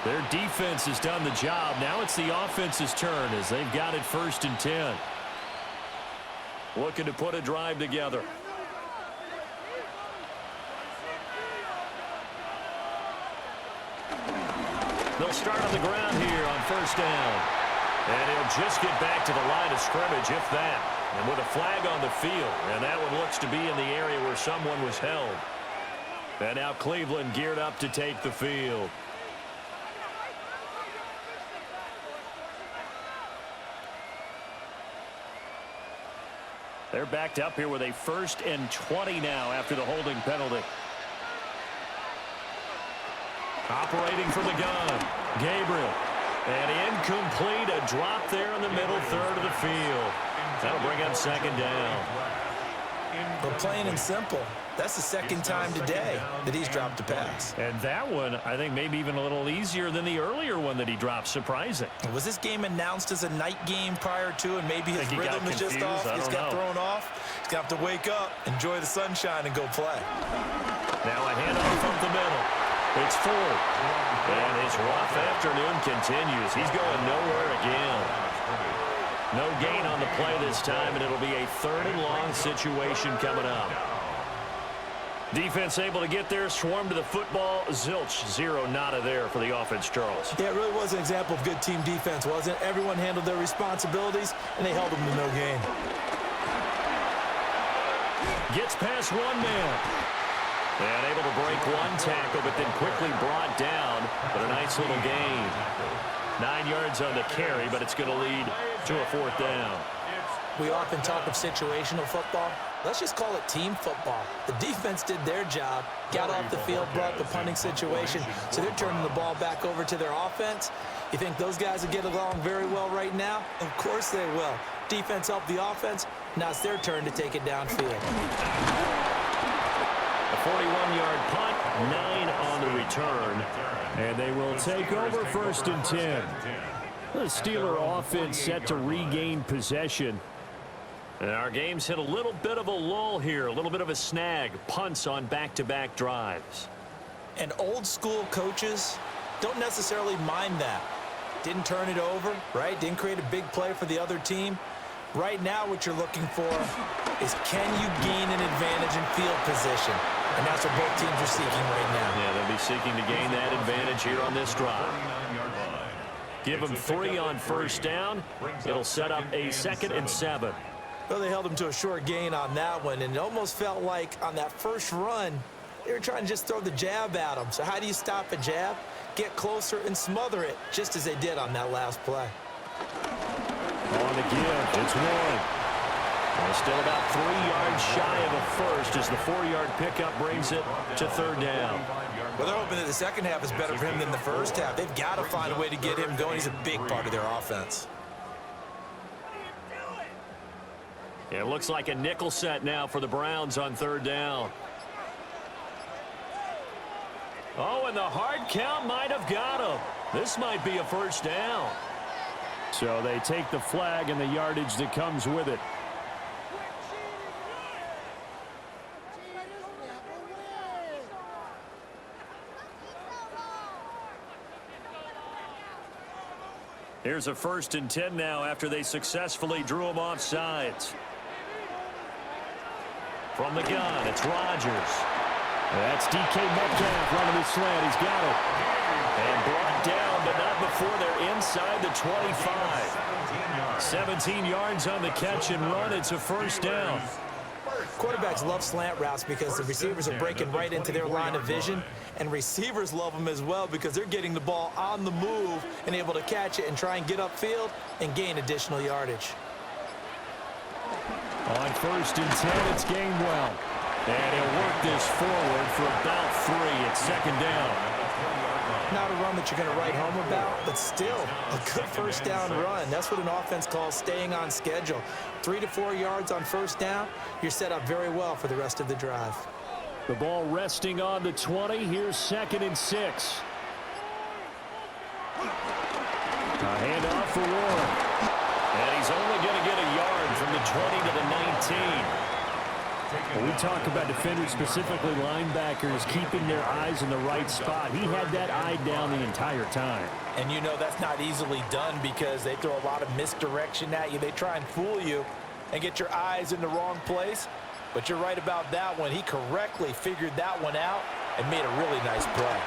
Their defense has done the job. Now it's the offense's turn as they've got it 1st and 10. Looking to put a drive together. They'll start on the ground here on 1st down. And he'll just get back to the line of scrimmage, if that. And with a flag on the field. And that one looks to be in the area where someone was held. And now Cleveland geared up to take the field. They're backed up here with a 1st and 20 now after the holding penalty. Operating from the gun, Gabriel. And incomplete, a drop there in the middle third of the field. That'll bring up 2nd down. But plain and simple, that's the 2nd time today that he's dropped a pass. And that one, I think, maybe even a little easier than the earlier one that he dropped. Surprising. Was this game announced as a night game prior to, and maybe his rhythm is just off? He's got thrown off. He's going to have to wake up, enjoy the sunshine, and go play. Now a handoff up the middle. It's Ford. And his rough afternoon continues. He's going nowhere again. No gain on the play this time, and it'll be a 3rd and long situation coming up. Defense able to get there, swarm to the football. Zilch, 0 nada there for the offense, Charles. Yeah, it really was an example of good team defense, wasn't it? Everyone handled their responsibilities, and they held them to no gain. Gets past one man. And able to break one tackle, but then quickly brought down. But a nice little gain. 9 yards on the carry, but it's going to lead to a 4th down. We often talk of situational football. Let's just call it team football. The defense did their job, got off the field, brought the punting situation, so they're turning the ball back over to their offense. You think those guys will get along very well right now? Of course they will. Defense helped the offense. Now it's their turn to take it downfield. A 41-yard punt, 9 on the return. And they will take over 1st and 10. The Steeler offense set to regain possession. And our game's hit a little bit of a lull here, a little bit of a snag. Punts on back-to-back drives. And old school coaches don't necessarily mind that. Didn't turn it over, right? Didn't create a big play for the other team. Right now what you're looking for is, can you gain an advantage in field position? And that's what both teams are seeking right now. Yeah, they'll be seeking to gain that advantage here on this drive. Give them 3 on 1st down. It'll set up a 2nd and 7. Well, they held him to a short gain on that one, and it almost felt like on that first run, they were trying to just throw the jab at him. So how do you stop a jab? Get closer and smother it, just as they did on that last play. On the give, it's 1. And still about 3 yards shy of a first as the 4-yard pickup brings it to 3rd down. Well, they're hoping that the second half is better for him than the first half. They've got to find a way to get him going. He's a big part of their offense. Yeah, it looks like a nickel set now for the Browns on 3rd down. Oh, and the hard count might have got him. This might be a 1st down. So they take the flag and the yardage that comes with it. Here's a 1st and 10 now after they successfully drew him off sides. From the gun, it's Rodgers. That's DK Metcalf running the slant. He's got it. And brought down, but not before they're inside the 25. 17 yards on the catch and run. It's a 1st down. Quarterbacks love slant routes because the receivers are breaking right into their line of vision, and receivers love them as well because they're getting the ball on the move and able to catch it and try and get upfield and gain additional yardage. On 1st and 10, it's Gainwell. And he'll work this forward for about 3 at 2nd down. Not a run that you're going to write home about, but still a good 1st down run. That's what an offense calls staying on schedule. 3 to 4 yards on 1st down, you're set up very well for the rest of the drive. The ball resting on the 20. Here's 2nd and 6. A handoff for Warren. And he's only going to get a yard from the 20 to the 19. When we talk about defenders, specifically linebackers, keeping their eyes in the right spot, he had that eye down the entire time. And you know that's not easily done because they throw a lot of misdirection at you. They try and fool you and get your eyes in the wrong place. But you're right about that one. He correctly figured that one out and made a really nice play.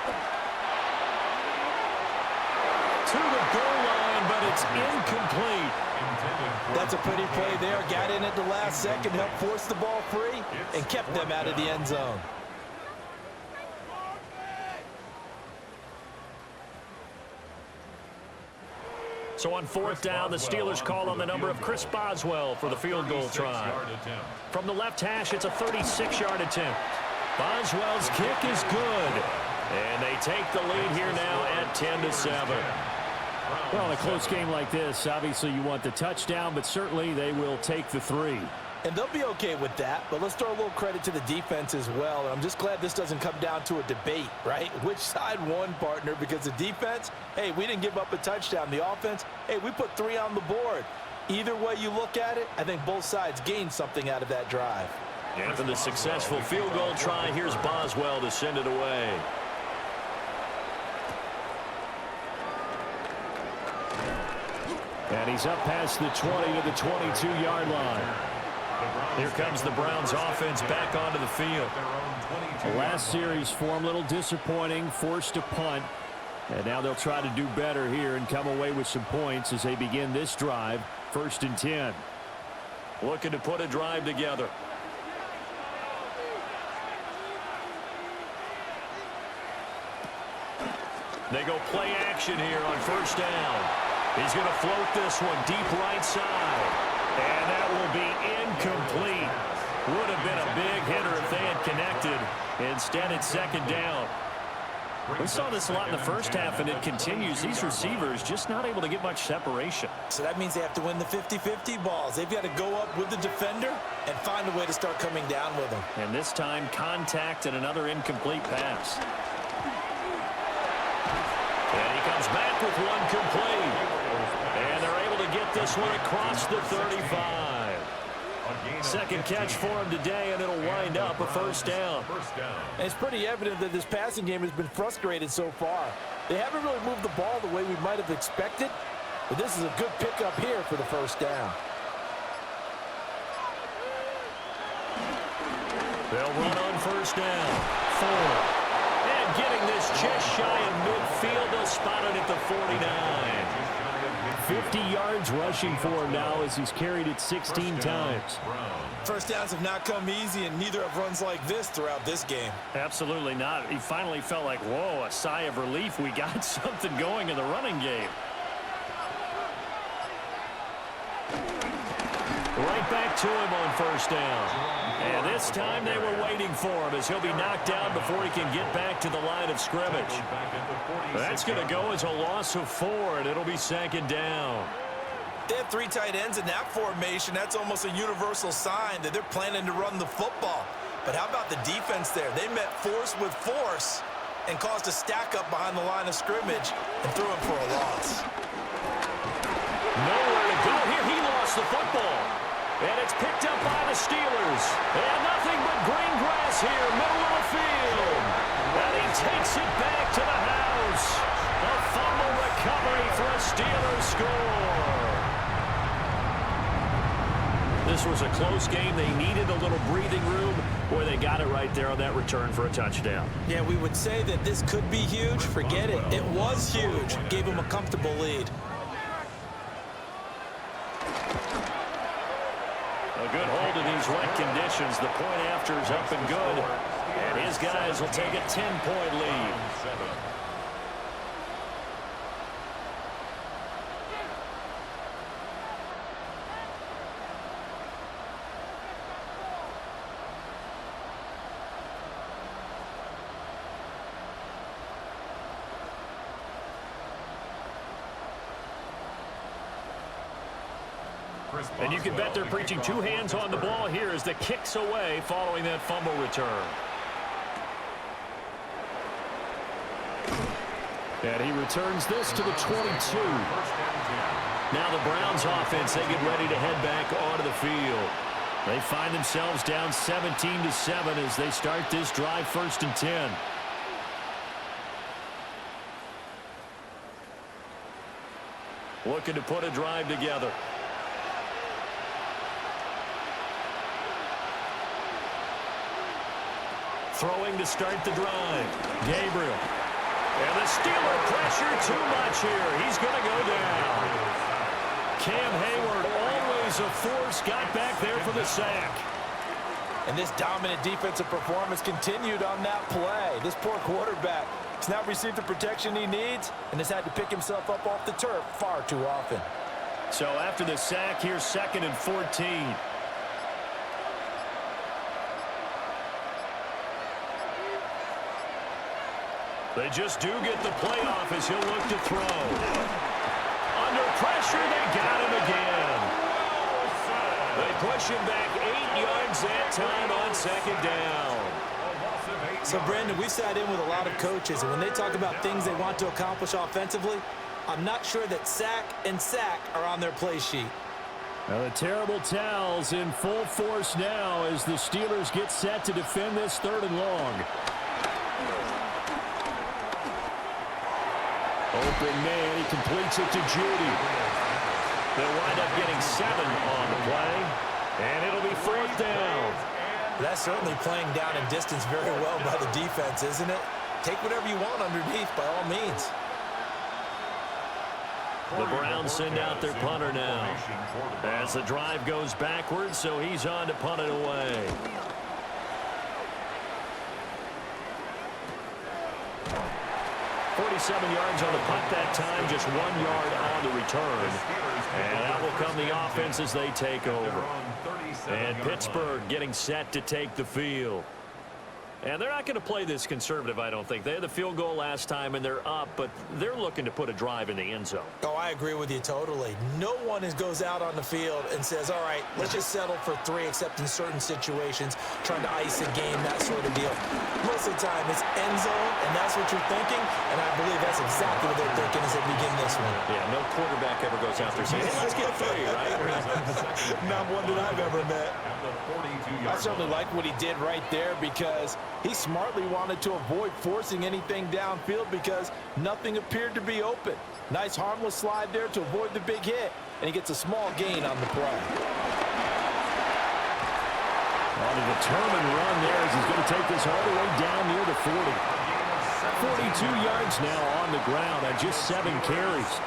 To the goal line, but it's incomplete. That's a pretty play there. Got in at the last second, helped force the ball free, and kept them out of the end zone. So on fourth down, the Steelers call on the number of Chris Boswell for the field goal try. From the left hash, it's a 36-yard attempt. Boswell's kick is good. And they take the lead here now at 10-7. Well, in a close game like this, obviously you want the touchdown, but certainly they will take the 3. And they'll be okay with that, but let's throw a little credit to the defense as well. And I'm just glad this doesn't come down to a debate, right? Which side won, partner? Because the defense, hey, we didn't give up a touchdown. The offense, hey, we put 3 on the board. Either way you look at it, I think both sides gained something out of that drive. After the successful field goal try, here's Boswell to send it away. And he's up past the 20 to the 22-yard line. Here comes the Browns offense back onto the field. The last series for him, a little disappointing, forced to punt. And now they'll try to do better here and come away with some points as they begin this drive, 1st and 10. Looking to put a drive together. They go play action here on 1st down. He's going to float this one deep right side. And that will be incomplete. Would have been a big hitter if they had connected. Instead, it's 2nd down. We saw this a lot in the first half, and it continues. These receivers just not able to get much separation. So that means they have to win the 50-50 balls. They've got to go up with the defender and find a way to start coming down with them. And this time, contact and another incomplete pass. And he comes back with one complete. And they're able to get this one across the 35. Second catch for him today, and it'll wind up a 1st down. And it's pretty evident that this passing game has been frustrated so far. They haven't really moved the ball the way we might have expected, but this is a good pickup here for the 1st down. They'll run on 1st down. 4. And getting this just shy of midfield, they'll spot it at the 49. 50 yards rushing for him now as he's carried it 16 times. 1st downs have not come easy, and neither have runs like this throughout this game. Absolutely not. He finally felt like, whoa, a sigh of relief. We got something going in the running game. Right back to him on 1st down. And this time they were waiting for him as he'll be knocked down before he can get back to the line of scrimmage. That's going to go as a loss of 4, and it'll be 2nd down. They have 3 tight ends in that formation. That's almost a universal sign that they're planning to run the football. But how about the defense there? They met force with force and caused a stack up behind the line of scrimmage and threw him for a loss. Nowhere to go here. He lost the football. And it's picked up by the Steelers. And nothing but green grass here, middle of the field. And he takes it back to the house. A fumble recovery for a Steelers score. This was a close game. They needed a little breathing room. Boy, they got it right there on that return for a touchdown. Yeah, we would say that this could be huge. Forget it. It was huge. Gave him a comfortable lead. A good hold in these wet conditions. The point after is up and good. And his guys will take a 10-point lead. And you can bet they're preaching 2 hands on the ball here as the kick's away following that fumble return. And he returns this to the 22. Now the Browns offense, they get ready to head back onto the field. They find themselves down 17-7 as they start this drive 1st and 10. Looking to put a drive together. Throwing to start the drive. Gabriel. And the Steeler pressure too much here. He's going to go down. Cam Hayward, always a force, got back there for the sack. And this dominant defensive performance continued on that play. This poor quarterback has not received the protection he needs and has had to pick himself up off the turf far too often. So after the sack, here's 2nd and 14. They just do get the play off as he'll look to throw. Under pressure, they got him again. They push him back 8 yards that time on 2nd down. So, Brandon, we sat in with a lot of coaches, and when they talk about things they want to accomplish offensively, I'm not sure that sack and sack are on their play sheet. Now the terrible towels in full force now as the Steelers get set to defend this 3rd and long. Open man, he completes it to Judy. They'll wind up getting 7 on the play, and it'll be 4th down. That's certainly playing down in distance very well by the defense, isn't it? Take whatever you want underneath by all means. The Browns send out their punter now as the drive goes backwards, so he's on to punt it away. .47 yards on the punt that time, just 1 yard on the return. And that will come the offense as they take over. And Pittsburgh getting set to take the field. And they're not going to play this conservative, I don't think. They had the field goal last time, and they're up, but they're looking to put a drive in the end zone. Oh, I agree with you totally. No one goes out on the field and says, all right, let's just settle for 3, except in certain situations, trying to ice a game, that sort of deal. Most of the time, it's end zone, and that's what you're thinking, and I believe that's exactly what they're thinking as they begin this one. Yeah, no quarterback ever goes out there saying, hey, let's get 3, right? Not one that I've ever met. I certainly like what he did right there because he smartly wanted to avoid forcing anything downfield because nothing appeared to be open. Nice harmless slide there to avoid the big hit, and he gets a small gain on the play. On a determined run there as he's going to take this all the way down near the 40. 42 yards now on the ground on just 7 carries.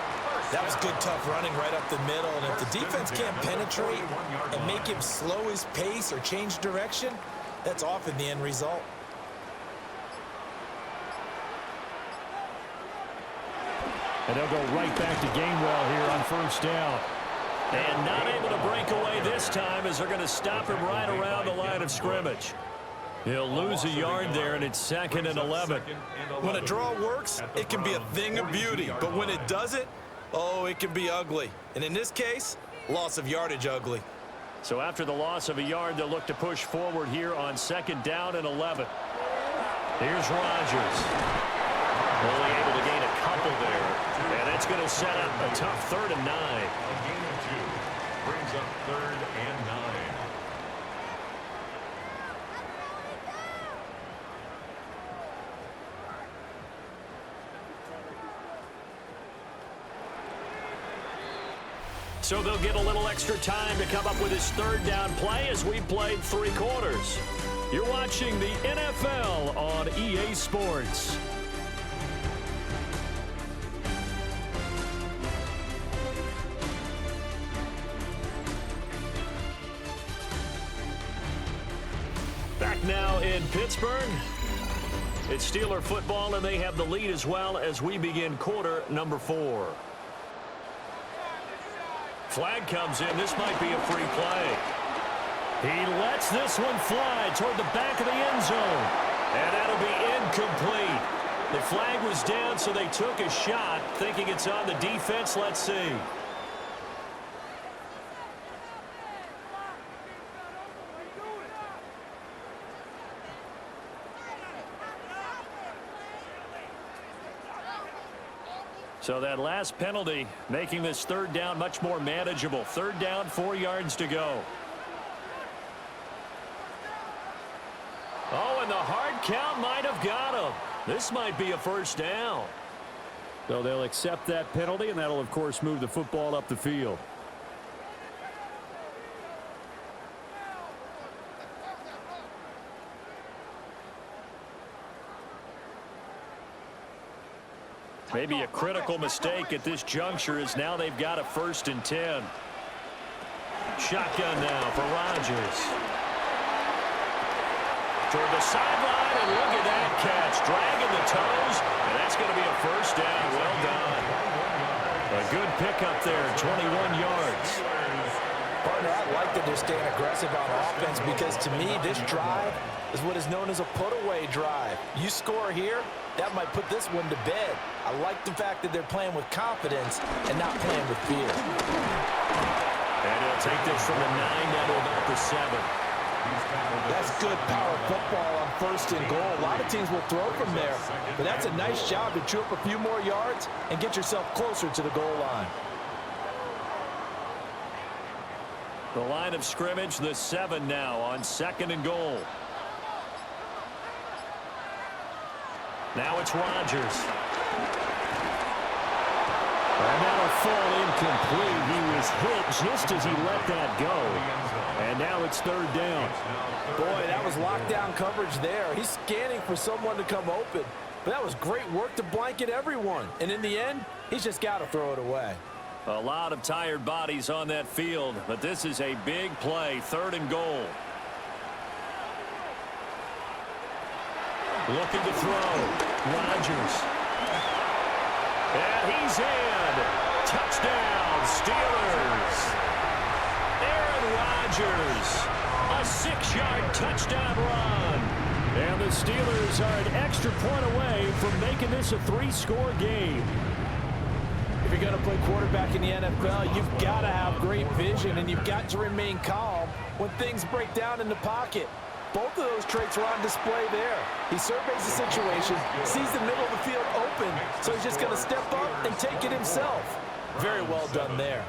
That was good, tough running right up the middle, and if the defense can't penetrate and make him slow his pace or change direction, that's often the end result. And they'll go right back to Gainwell here on 1st down. And not able to break away this time as they're going to stop him right around the line of scrimmage. He'll lose a yard there, and it's 2nd and 11. When a draw works, it can be a thing of beauty, but when it doesn't, oh, it can be ugly. And in this case, loss of yardage ugly. So after the loss of a yard, they'll look to push forward here on 2nd down and 11. Here's Rodgers. Only able to gain a couple there. And that's going to set up a tough 3rd and 9. A gain of 2 brings up 3rd and 9. So they'll get a little extra time to come up with his 3rd down play as we played 3 quarters. You're watching the NFL on EA Sports. Back now in Pittsburgh. It's Steeler football, and they have the lead as well as we begin quarter number 4. Flag comes in. This might be a free play. He lets this one fly toward the back of the end zone. And that'll be incomplete. The flag was down, so they took a shot, thinking it's on the defense. Let's see. So that last penalty making this 3rd down much more manageable. 3rd down, 4 yards to go. And the hard count might have got him. This might be a first down. So they'll accept that penalty, and that'll, of course, move the football up the field. Maybe a critical mistake at this juncture is now they've got a 1st and 10. Shotgun now for Rodgers. Toward the sideline, and look at that catch. Dragging the toes, and that's going to be a first down. Well done. A good pickup there, 21 yards. Partner, I like that they're staying aggressive on offense because, to me, this drive is what is known as a put-away drive. You score here, that might put this one to bed. I like the fact that they're playing with confidence and not playing with fear. And he'll take this from the 9 down to about the 7. That's good power football on 1st and goal. A lot of teams will throw from there, but that's a nice job to chew up a few more yards and get yourself closer to the goal line. The line of scrimmage, the 7 now on 2nd and goal. Now it's Rodgers. And that'll fall incomplete. He was hit just as he let that go. And now it's 3rd down. Boy, that was lockdown coverage there. He's scanning for someone to come open. But that was great work to blanket everyone. And in the end, he's just got to throw it away. A lot of tired bodies on that field, but this is a big play, 3rd and goal. Looking to throw. Rodgers. And he's in. Touchdown, Steelers. Aaron Rodgers. A 6-yard touchdown run. And the Steelers are an extra point away from making this a 3-score game. If you're going to play quarterback in the NFL, you've got to have great vision, and you've got to remain calm when things break down in the pocket. Both of those traits are on display there. He surveys the situation, sees the middle of the field open, so he's just going to step up and take it himself. Very well done there.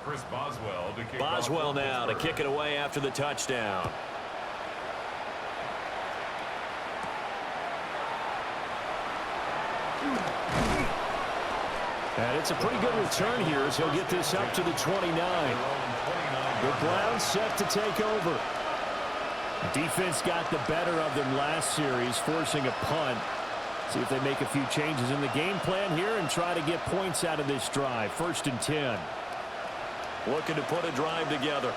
Chris Boswell to kick Boswell now to kick it away after the touchdown. And it's a pretty good return here as he'll get this up to the 29. The Browns set to take over. Defense got the better of them last series, forcing a punt. See if they make a few changes in the game plan here and try to get points out of this drive. 1st and 10. Looking to put a drive together.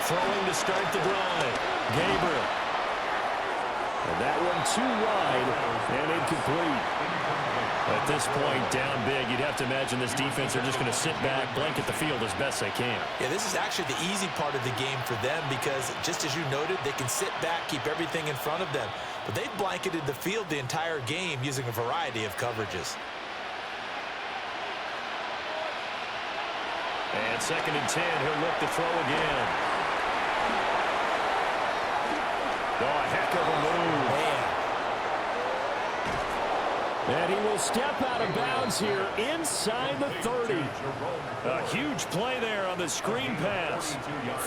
Throwing to start the drive. Gabriel. And that one too wide and incomplete. At this point, down big, you'd have to imagine this defense are just going to sit back, blanket the field as best they can. Yeah, this is actually the easy part of the game for them because, just as you noted, they can sit back, keep everything in front of them. But they've blanketed the field the entire game using a variety of coverages. And 2nd and 10, he'll look to throw again. Oh, a heck of a move. Man. And he will step out of bounds here inside the 30. A huge play there on the screen pass.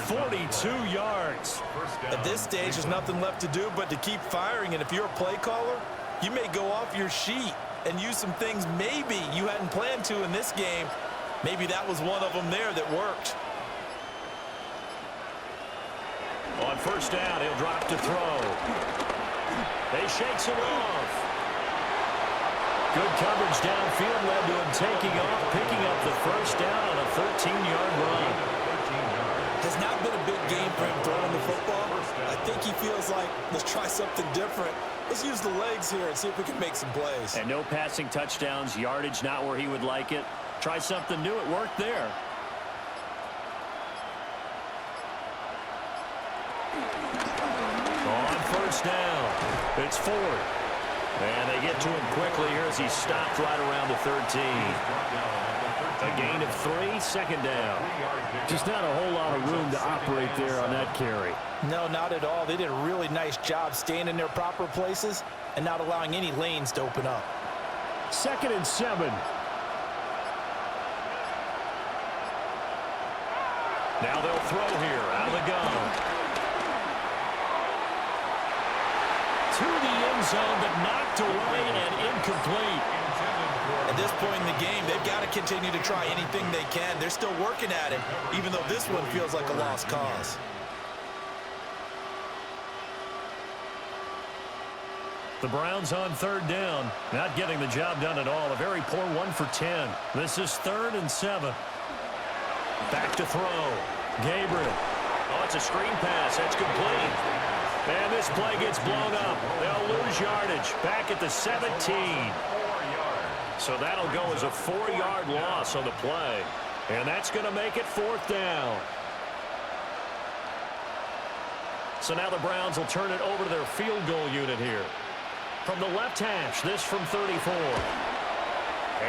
42 yards. At this stage, there's nothing left to do but to keep firing. And if you're a play caller, you may go off your sheet and use some things maybe you hadn't planned to in this game. Maybe that was one of them there that worked. On 1st down, he'll drop to throw. They shakes him off. Good coverage downfield led to him taking off, picking up the 1st down on a 13-yard run. Has not been a big game for him throwing the football. I think he feels like, let's try something different. Let's use the legs here and see if we can make some plays. And no passing touchdowns, yardage not where he would like it. Try something new. It worked there. On 1st down, it's 4th. And they get to him quickly here as he stopped right around the 13. A gain of 3, second down. Just not a whole lot of room to operate there on that carry. No, not at all. They did a really nice job staying in their proper places and not allowing any lanes to open up. 2nd and 7. Now they'll throw here out of the gun. To the end zone, but knocked away and incomplete. At this point in the game, they've got to continue to try anything they can. They're still working at it, even though this one feels like a lost cause. The Browns on 3rd down, not getting the job done at all. A very poor 1 for 10. This is 3rd and 7. Back to throw. Gabriel. Oh, it's a screen pass. That's complete. And this play gets blown up. They'll lose yardage. Back at the 17. So that'll go as a 4-yard loss on the play. And that's going to make it 4th down. So now the Browns will turn it over to their field goal unit here. From the left hash, this from 34.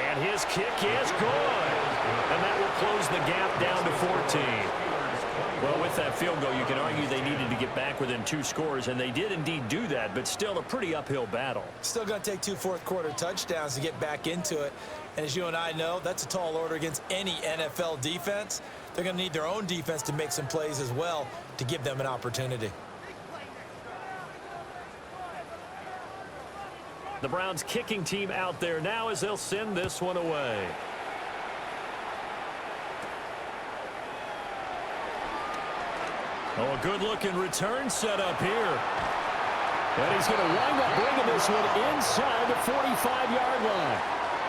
And his kick is good. And that will close the gap down to 14. Well, with that field goal, you can argue they needed to get back within 2 scores, and they did indeed do that, but still a pretty uphill battle. Still going to take 2 fourth-quarter touchdowns to get back into it. And as you and I know, that's a tall order against any NFL defense. They're going to need their own defense to make some plays as well to give them an opportunity. The Browns kicking team out there now as they'll send this one away. Oh, a good-looking return set up here. And he's going to wind up bringing this one inside the 45-yard line.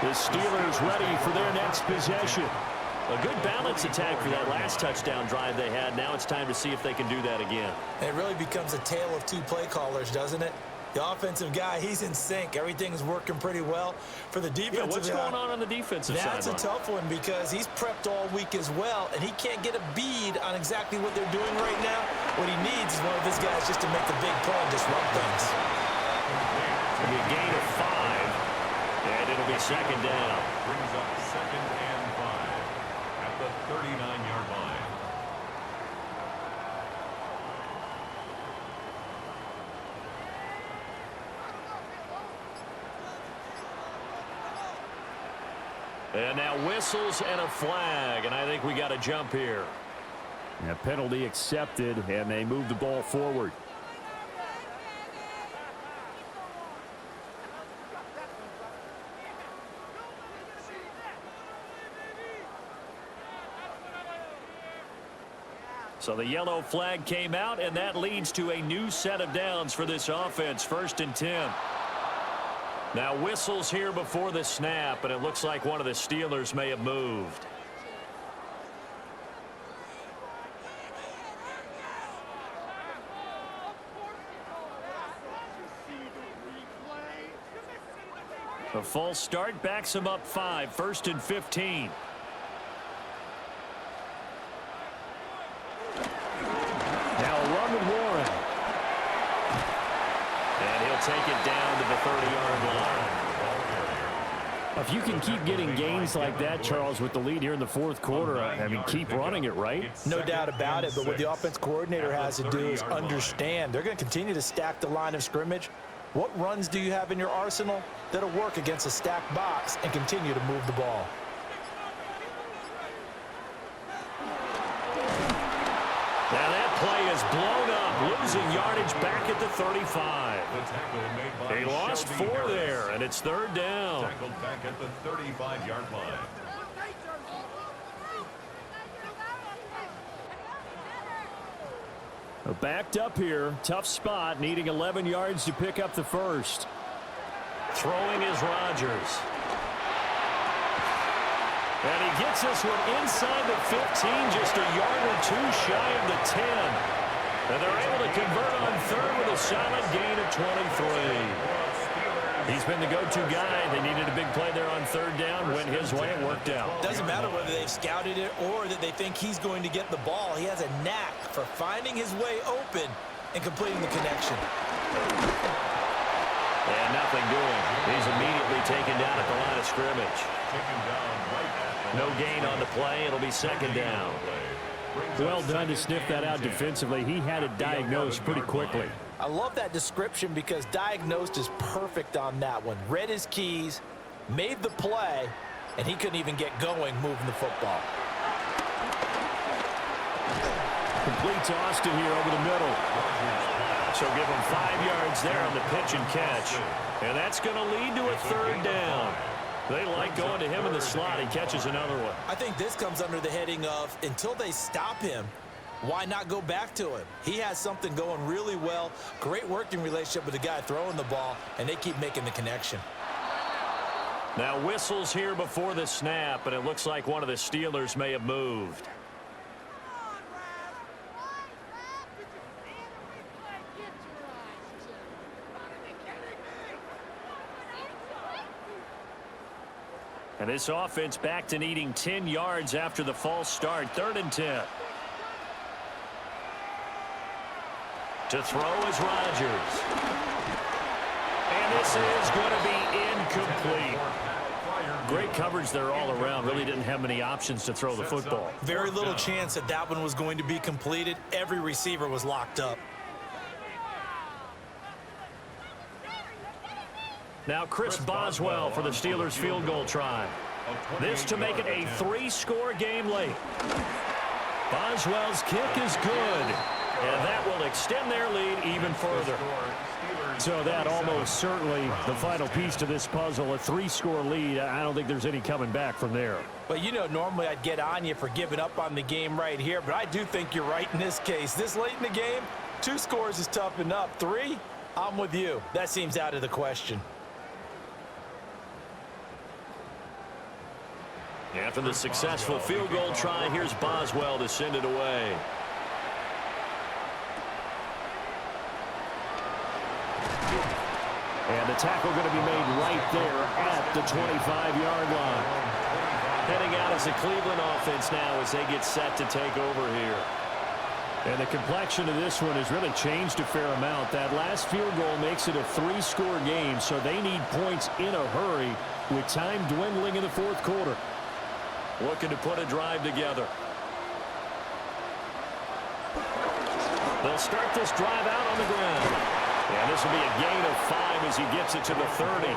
The Steelers ready for their next possession. A good balance attack for that last touchdown drive they had. Now it's time to see if they can do that again. It really becomes a tale of 2 play callers, doesn't it? The offensive guy, he's in sync. Everything's working pretty well. For the defensive what's going on the defensive side? That's a tough one because he's prepped all week as well, and he can't get a bead on exactly what they're doing right now. What he needs is one of his guys just to make the big play and disrupt things. It'll be a gain of 5, and it'll be 2nd down. Brings up 2nd and 5 at the 39-yard line. And now whistles and a flag, and I think we got a jump here. A penalty accepted, and they move the ball forward. So the yellow flag came out, and that leads to a new set of downs for this offense. 1st and 10. Now whistles here before the snap, and it looks like one of the Steelers may have moved. A false start backs him up 5, 1st and 15. Now a run with Warren. And he'll take it down to the 30-yard line. If you can keep getting gains like that, Charles, with the lead here in the 4th quarter, I mean, keep running it, right? No doubt about it, but what the offense coordinator has to do is understand. They're going to continue to stack the line of scrimmage. What runs do you have in your arsenal that'll work against a stacked box and continue to move the ball? Now that play is blown up, losing yardage back at the 35. He lost 4 there, and it's 3rd down. Tackled back at the 35-yard line. Backed up here, tough spot, needing 11 yards to pick up the first. Throwing is Rodgers. And he gets this one inside the 15, just a yard or 2 shy of the 10. And they're able to convert on 3rd with a solid gain of 23. He's been the go-to guy. They needed a big play there on 3rd down. Went his way. It worked out. Doesn't matter whether they've scouted it or that they think he's going to get the ball. He has a knack for finding his way open and completing the connection. And nothing nothing doing. He's immediately taken down at the line of scrimmage. No gain on the play. It'll be second down. Well done to sniff that out defensively. He had it diagnosed pretty quickly. I love that description because diagnosed is perfect on that one. Read his keys, made the play, and he couldn't even get going moving the football. Complete to Austin here over the middle. So give him 5 yards there on the pitch and catch. And that's going to lead to a third down. They like going to him in the slot. He catches another one. I think this comes under the heading of until they stop him, why not go back to him? He has something going really well. Great working relationship with the guy throwing the ball, and they keep making the connection. Now whistles here before the snap, and it looks like one of the Steelers may have moved. And this offense back to needing 10 yards after the false start. 3rd and 10. To throw is Rodgers. And this is going to be incomplete. Great coverage there all around. Really didn't have many options to throw the football. Very little chance that that one was going to be completed. Every receiver was locked up. Now Chris Boswell for the Steelers field goal try. This to make it a 3-score game late. Boswell's kick is good. And that will extend their lead even further. So that almost certainly the final piece to this puzzle, a 3-score lead. I don't think there's any coming back from there. But, you know, normally I'd get on you for giving up on the game right here, but I do think you're right in this case. This late in the game, 2 scores is tough enough. 3, I'm with you. That seems out of the question. After the successful field goal try, here's Boswell to send it away. And the tackle going to be made right there at the 25-yard line. Heading out as the Cleveland offense now as they get set to take over here. And the complexion of this one has really changed a fair amount. That last field goal makes it a 3-score game, so they need points in a hurry with time dwindling in the 4th quarter. Looking to put a drive together. They'll start this drive out on the ground. And this will be a gain of 5 as he gets it to the 30.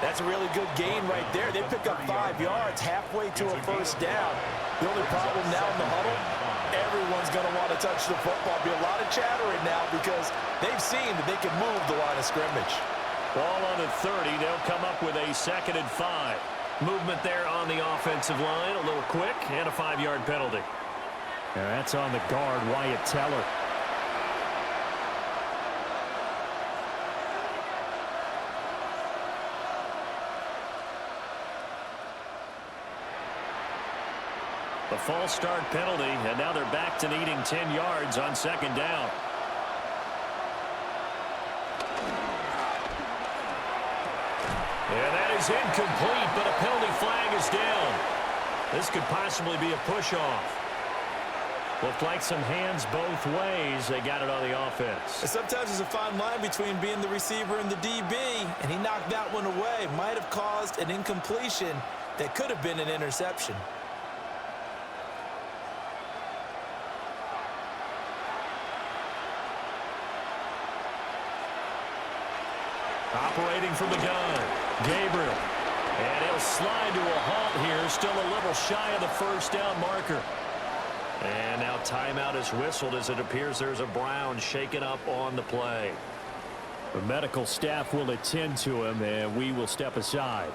That's a really good gain right there. They pick up 5 yards halfway to a first down. The only problem now in the huddle, everyone's going to want to touch the football. Be a lot of chattering now because they've seen that they can move the line of scrimmage. Ball on the 30. They'll come up with a 2nd and 5. Movement there on the offensive line. A little quick and a 5-yard penalty. And that's on the guard, Wyatt Teller. The false start penalty, and now they're back to needing 10 yards on 2nd down. And that is incomplete, but a penalty flag is down. This could possibly be a push-off. Looked like some hands both ways. They got it on the offense. Sometimes there's a fine line between being the receiver and the DB, and he knocked that one away. Might have caused an incompletion that could have been an interception. Operating from the gun, Gabriel. And he'll slide to a halt here, still a little shy of the first down marker. And now timeout is whistled as it appears there's a Brown shaken up on the play. The medical staff will attend to him, and we will step aside.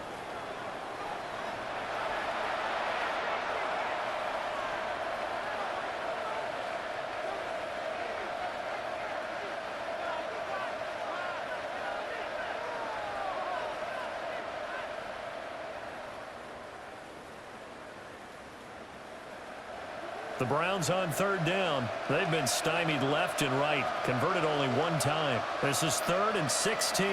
The Browns on 3rd down. They've been stymied left and right. Converted only 1 time. This is 3rd and 16.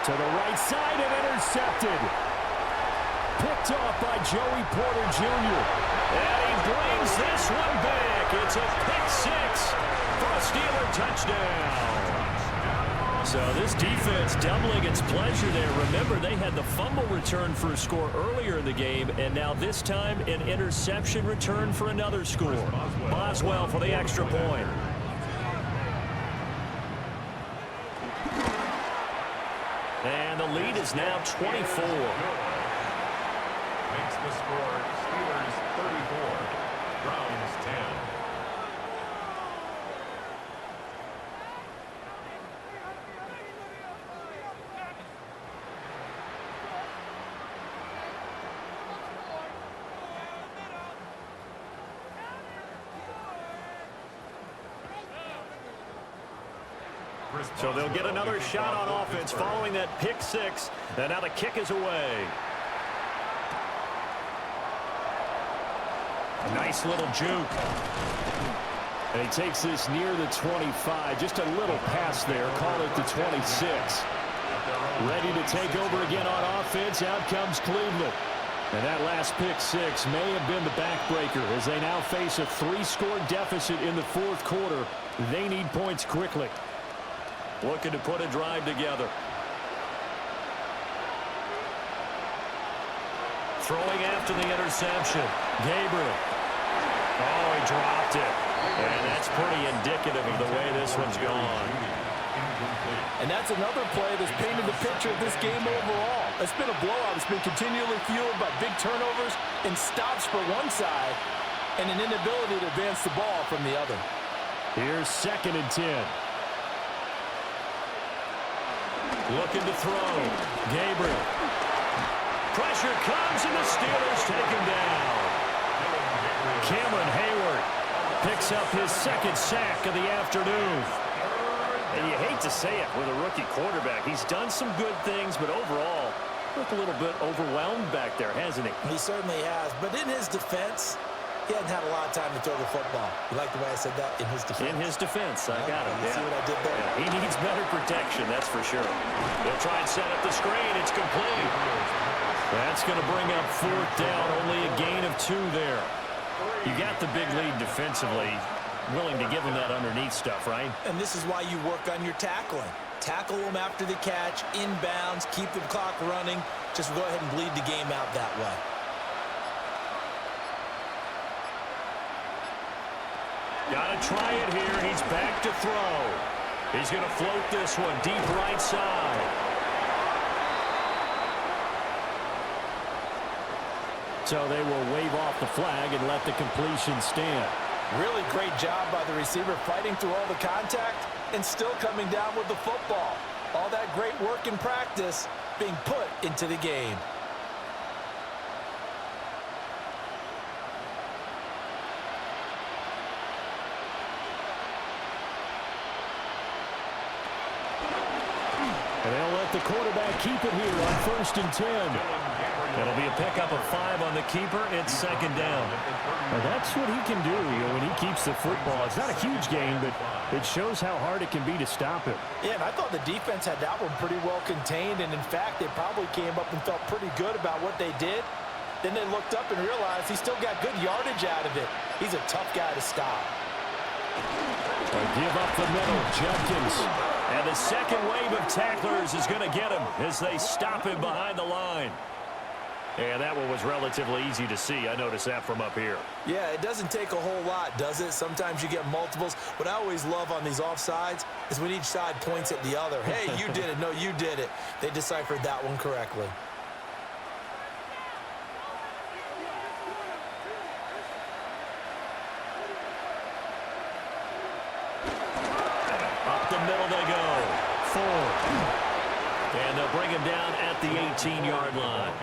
To the right side and intercepted. Picked off by Joey Porter Jr. And he brings this one back. It's a pick six for a Steeler touchdown. So this defense doubling its pleasure there. Remember, they had the fumble return for a score earlier in the game, and now this time an interception return for another score. Boswell for the extra point. And the lead is now 24. Makes the score Steelers 34, Browns 10. So they'll get another shot on offense following that pick six. And now the kick is away. Nice little juke. And he takes this near the 25. Just a little pass there. Call it the 26. Ready to take over again on offense. Out comes Cleveland. And that last pick six may have been the backbreaker as they now face a 3-score deficit in the fourth quarter. They need points quickly. Looking to put a drive together. Throwing after the interception. Gabriel. Oh, he dropped it. And that's pretty indicative of the way this one's gone. And that's another play that's painted the picture of this game overall. It's been a blowout. It's been continually fueled by big turnovers and stops for one side and an inability to advance the ball from the other. Here's 2nd and 10. Looking to throw. Gabriel. Pressure comes, and the Steelers take him down. Cameron Hayward picks up his 2nd sack of the afternoon. And you hate to say it with a rookie quarterback. He's done some good things, but overall, looked a little bit overwhelmed back there, hasn't he? He certainly has. But in his defense, he hadn't had a lot of time to throw the football. You like the way I said that? In his defense. In his defense, I got it. You see what I did there? Yeah, he needs better protection, that's for sure. They'll try and set up the screen. It's complete. That's going to bring up 4th down. Only a gain of 2 there. You got the big lead defensively. Willing to give him that underneath stuff, right? And this is why you work on your tackling. Tackle them after the catch, inbounds, keep the clock running. Just go ahead and bleed the game out that way. Got to try it here. He's back to throw. He's going to float this one deep right side. So they will wave off the flag and let the completion stand. Really great job by the receiver fighting through all the contact and still coming down with the football. All that great work in practice being put into the game. And they'll let the quarterback keep it here on 1st and 10. It'll be a pickup of 5 on the keeper. It's 2nd down. Well, that's what he can do when he keeps the football. It's not a huge gain, but it shows how hard it can be to stop him. Yeah, and I thought the defense had that one pretty well contained, and in fact, they probably came up and felt pretty good about what they did. Then they looked up and realized he still got good yardage out of it. He's a tough guy to stop. Give up the middle, Judkins. And the second wave of tacklers is going to get him as they stop him behind the line. And that one was relatively easy to see. I noticed that from up here. Yeah, it doesn't take a whole lot, does it? Sometimes you get multiples. What I always love on these offsides is when each side points at the other. Hey, you did it. No, you did it. They deciphered that one correctly. Up the middle they go. 4. And they'll bring him down at the 18-yard line.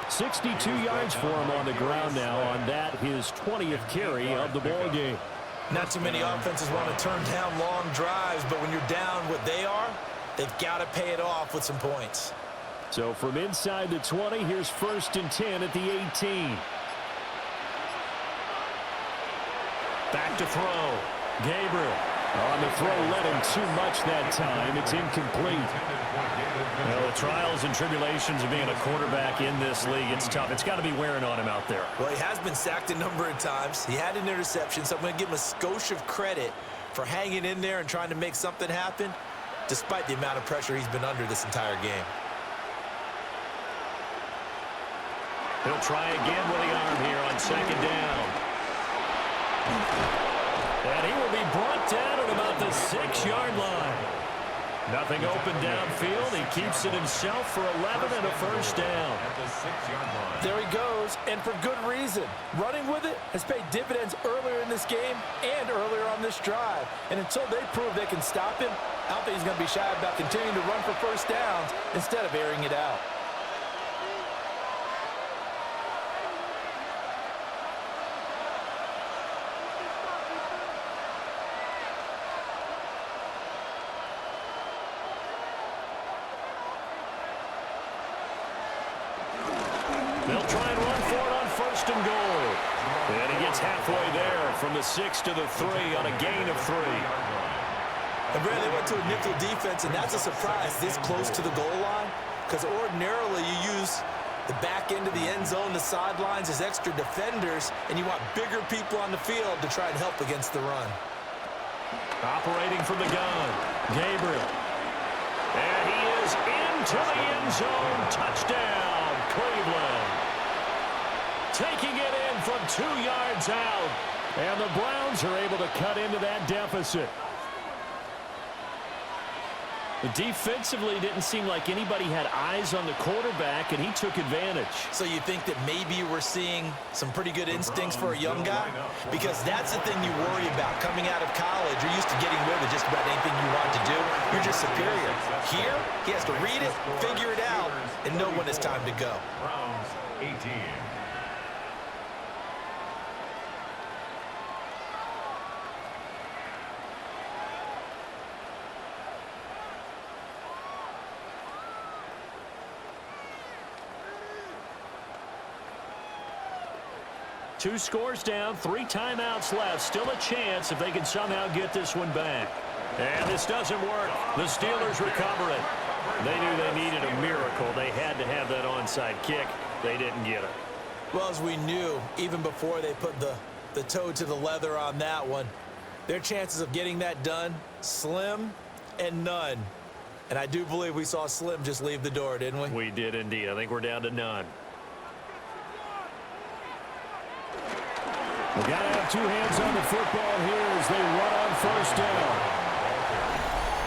62 yards for him on the ground now on that, his 20th carry of the ball game. Not too many offenses want to turn down long drives, but when you're down what they are, they've got to pay it off with some points. So from inside the 20, here's 1st and 10 at the 18. Back to throw. Gabriel. On the throw, led him too much that time. It's incomplete. Well, the trials and tribulations of being a quarterback in this league, it's tough. It's got to be wearing on him out there. Well, he has been sacked a number of times. He had an interception, so I'm going to give him a skosh of credit for hanging in there and trying to make something happen, despite the amount of pressure he's been under this entire game. He'll try again with the arm here on second down. And he will be brought down at about the 6-yard line. Nothing open downfield. He keeps it himself for 11 and a first down. At the 6-yard line. There he goes, and for good reason. Running with it has paid dividends earlier in this game and earlier on this drive. And until they prove they can stop him, I don't think he's going to be shy about continuing to run for first downs instead of airing it out. They'll try and run for it on first and goal. And he gets halfway there from the 6 to the 3 on a gain of 3. And Brad, they went to a nickel defense, and that's a surprise this close to the goal line, because ordinarily you use the back end of the end zone, the sidelines as extra defenders, and you want bigger people on the field to try and help against the run. Operating from the gun, Gabriel. And he is into the end zone. Touchdown, Cleveland. Taking it in from 2 yards out. And the Browns are able to cut into that deficit. Defensively, didn't seem like anybody had eyes on the quarterback, and he took advantage. So you think that maybe we're seeing some pretty good instincts for a young guy? Because that's the thing you worry about. Coming out of college, you're used to getting rid of just about anything you want to do. You're just superior. Here, he has to read it, figure it out, and know when it's time to go. Browns 18. Two scores down, 3 timeouts left. Still a chance if they can somehow get this one back. And this doesn't work. The Steelers recover it. They knew they needed a miracle. They had to have that onside kick. They didn't get it. Well, as we knew, even before they put the toe to the leather on that one, their chances of getting that done, slim and none. And I do believe we saw Slim just leave the door, didn't we? We did indeed. I think we're down to none. We've got to have 2 hands on the football here as they run on first down.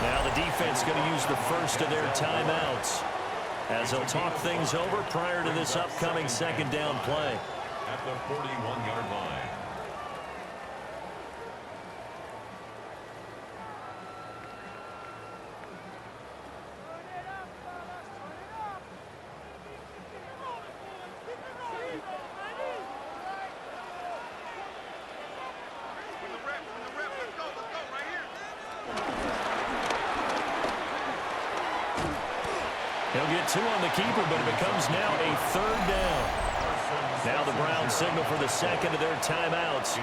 Now the defense going to use the first of their timeouts as they'll talk things over prior to this upcoming second down play. At the 41-yard line. He'll get 2 on the keeper, but it becomes now a 3rd down. Now the Browns signal for the second of their timeouts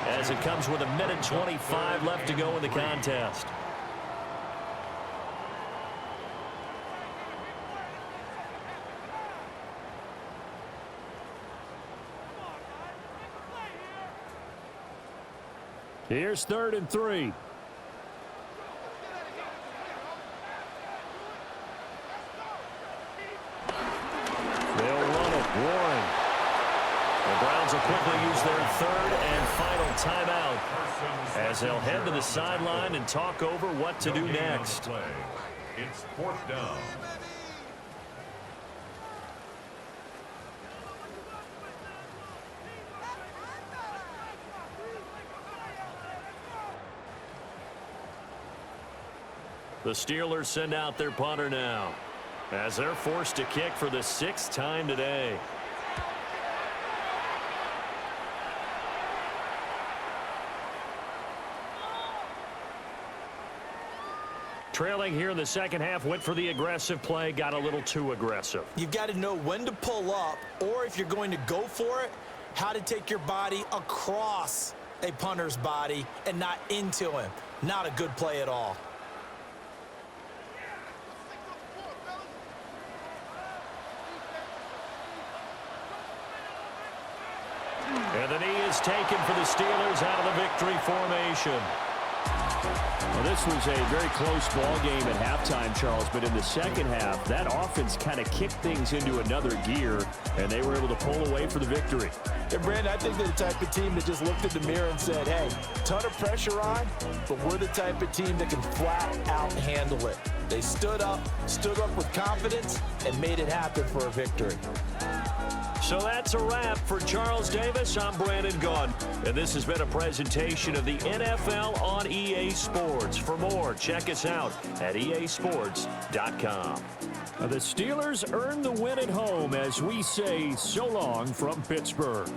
as it comes with 1:25 left to go in the contest. Here's 3rd and 3. Warren. The Browns will quickly use their 3rd and final timeout as they'll head to the sideline and talk over what to do next. It's 4th down. The Steelers send out their punter now as they're forced to kick for the 6th time today. Trailing here in the second half, went for the aggressive play, got a little too aggressive. You've got to know when to pull up, or if you're going to go for it, how to take your body across a punter's body and not into him. Not a good play at all. And the knee is taken for the Steelers out of the victory formation. Well, this was a very close ball game at halftime, Charles, but in the second half, that offense kind of kicked things into another gear, and they were able to pull away for the victory. And Brandon, I think they're the type of team that just looked in the mirror and said, hey, ton of pressure on, but we're the type of team that can flat out handle it. They stood up with confidence, and made it happen for a victory. So that's a wrap for Charles Davis. I'm Brandon Gaudin, and this has been a presentation of the NFL on EA Sports. For more, check us out at easports.com. The Steelers earn the win at home as we say so long from Pittsburgh.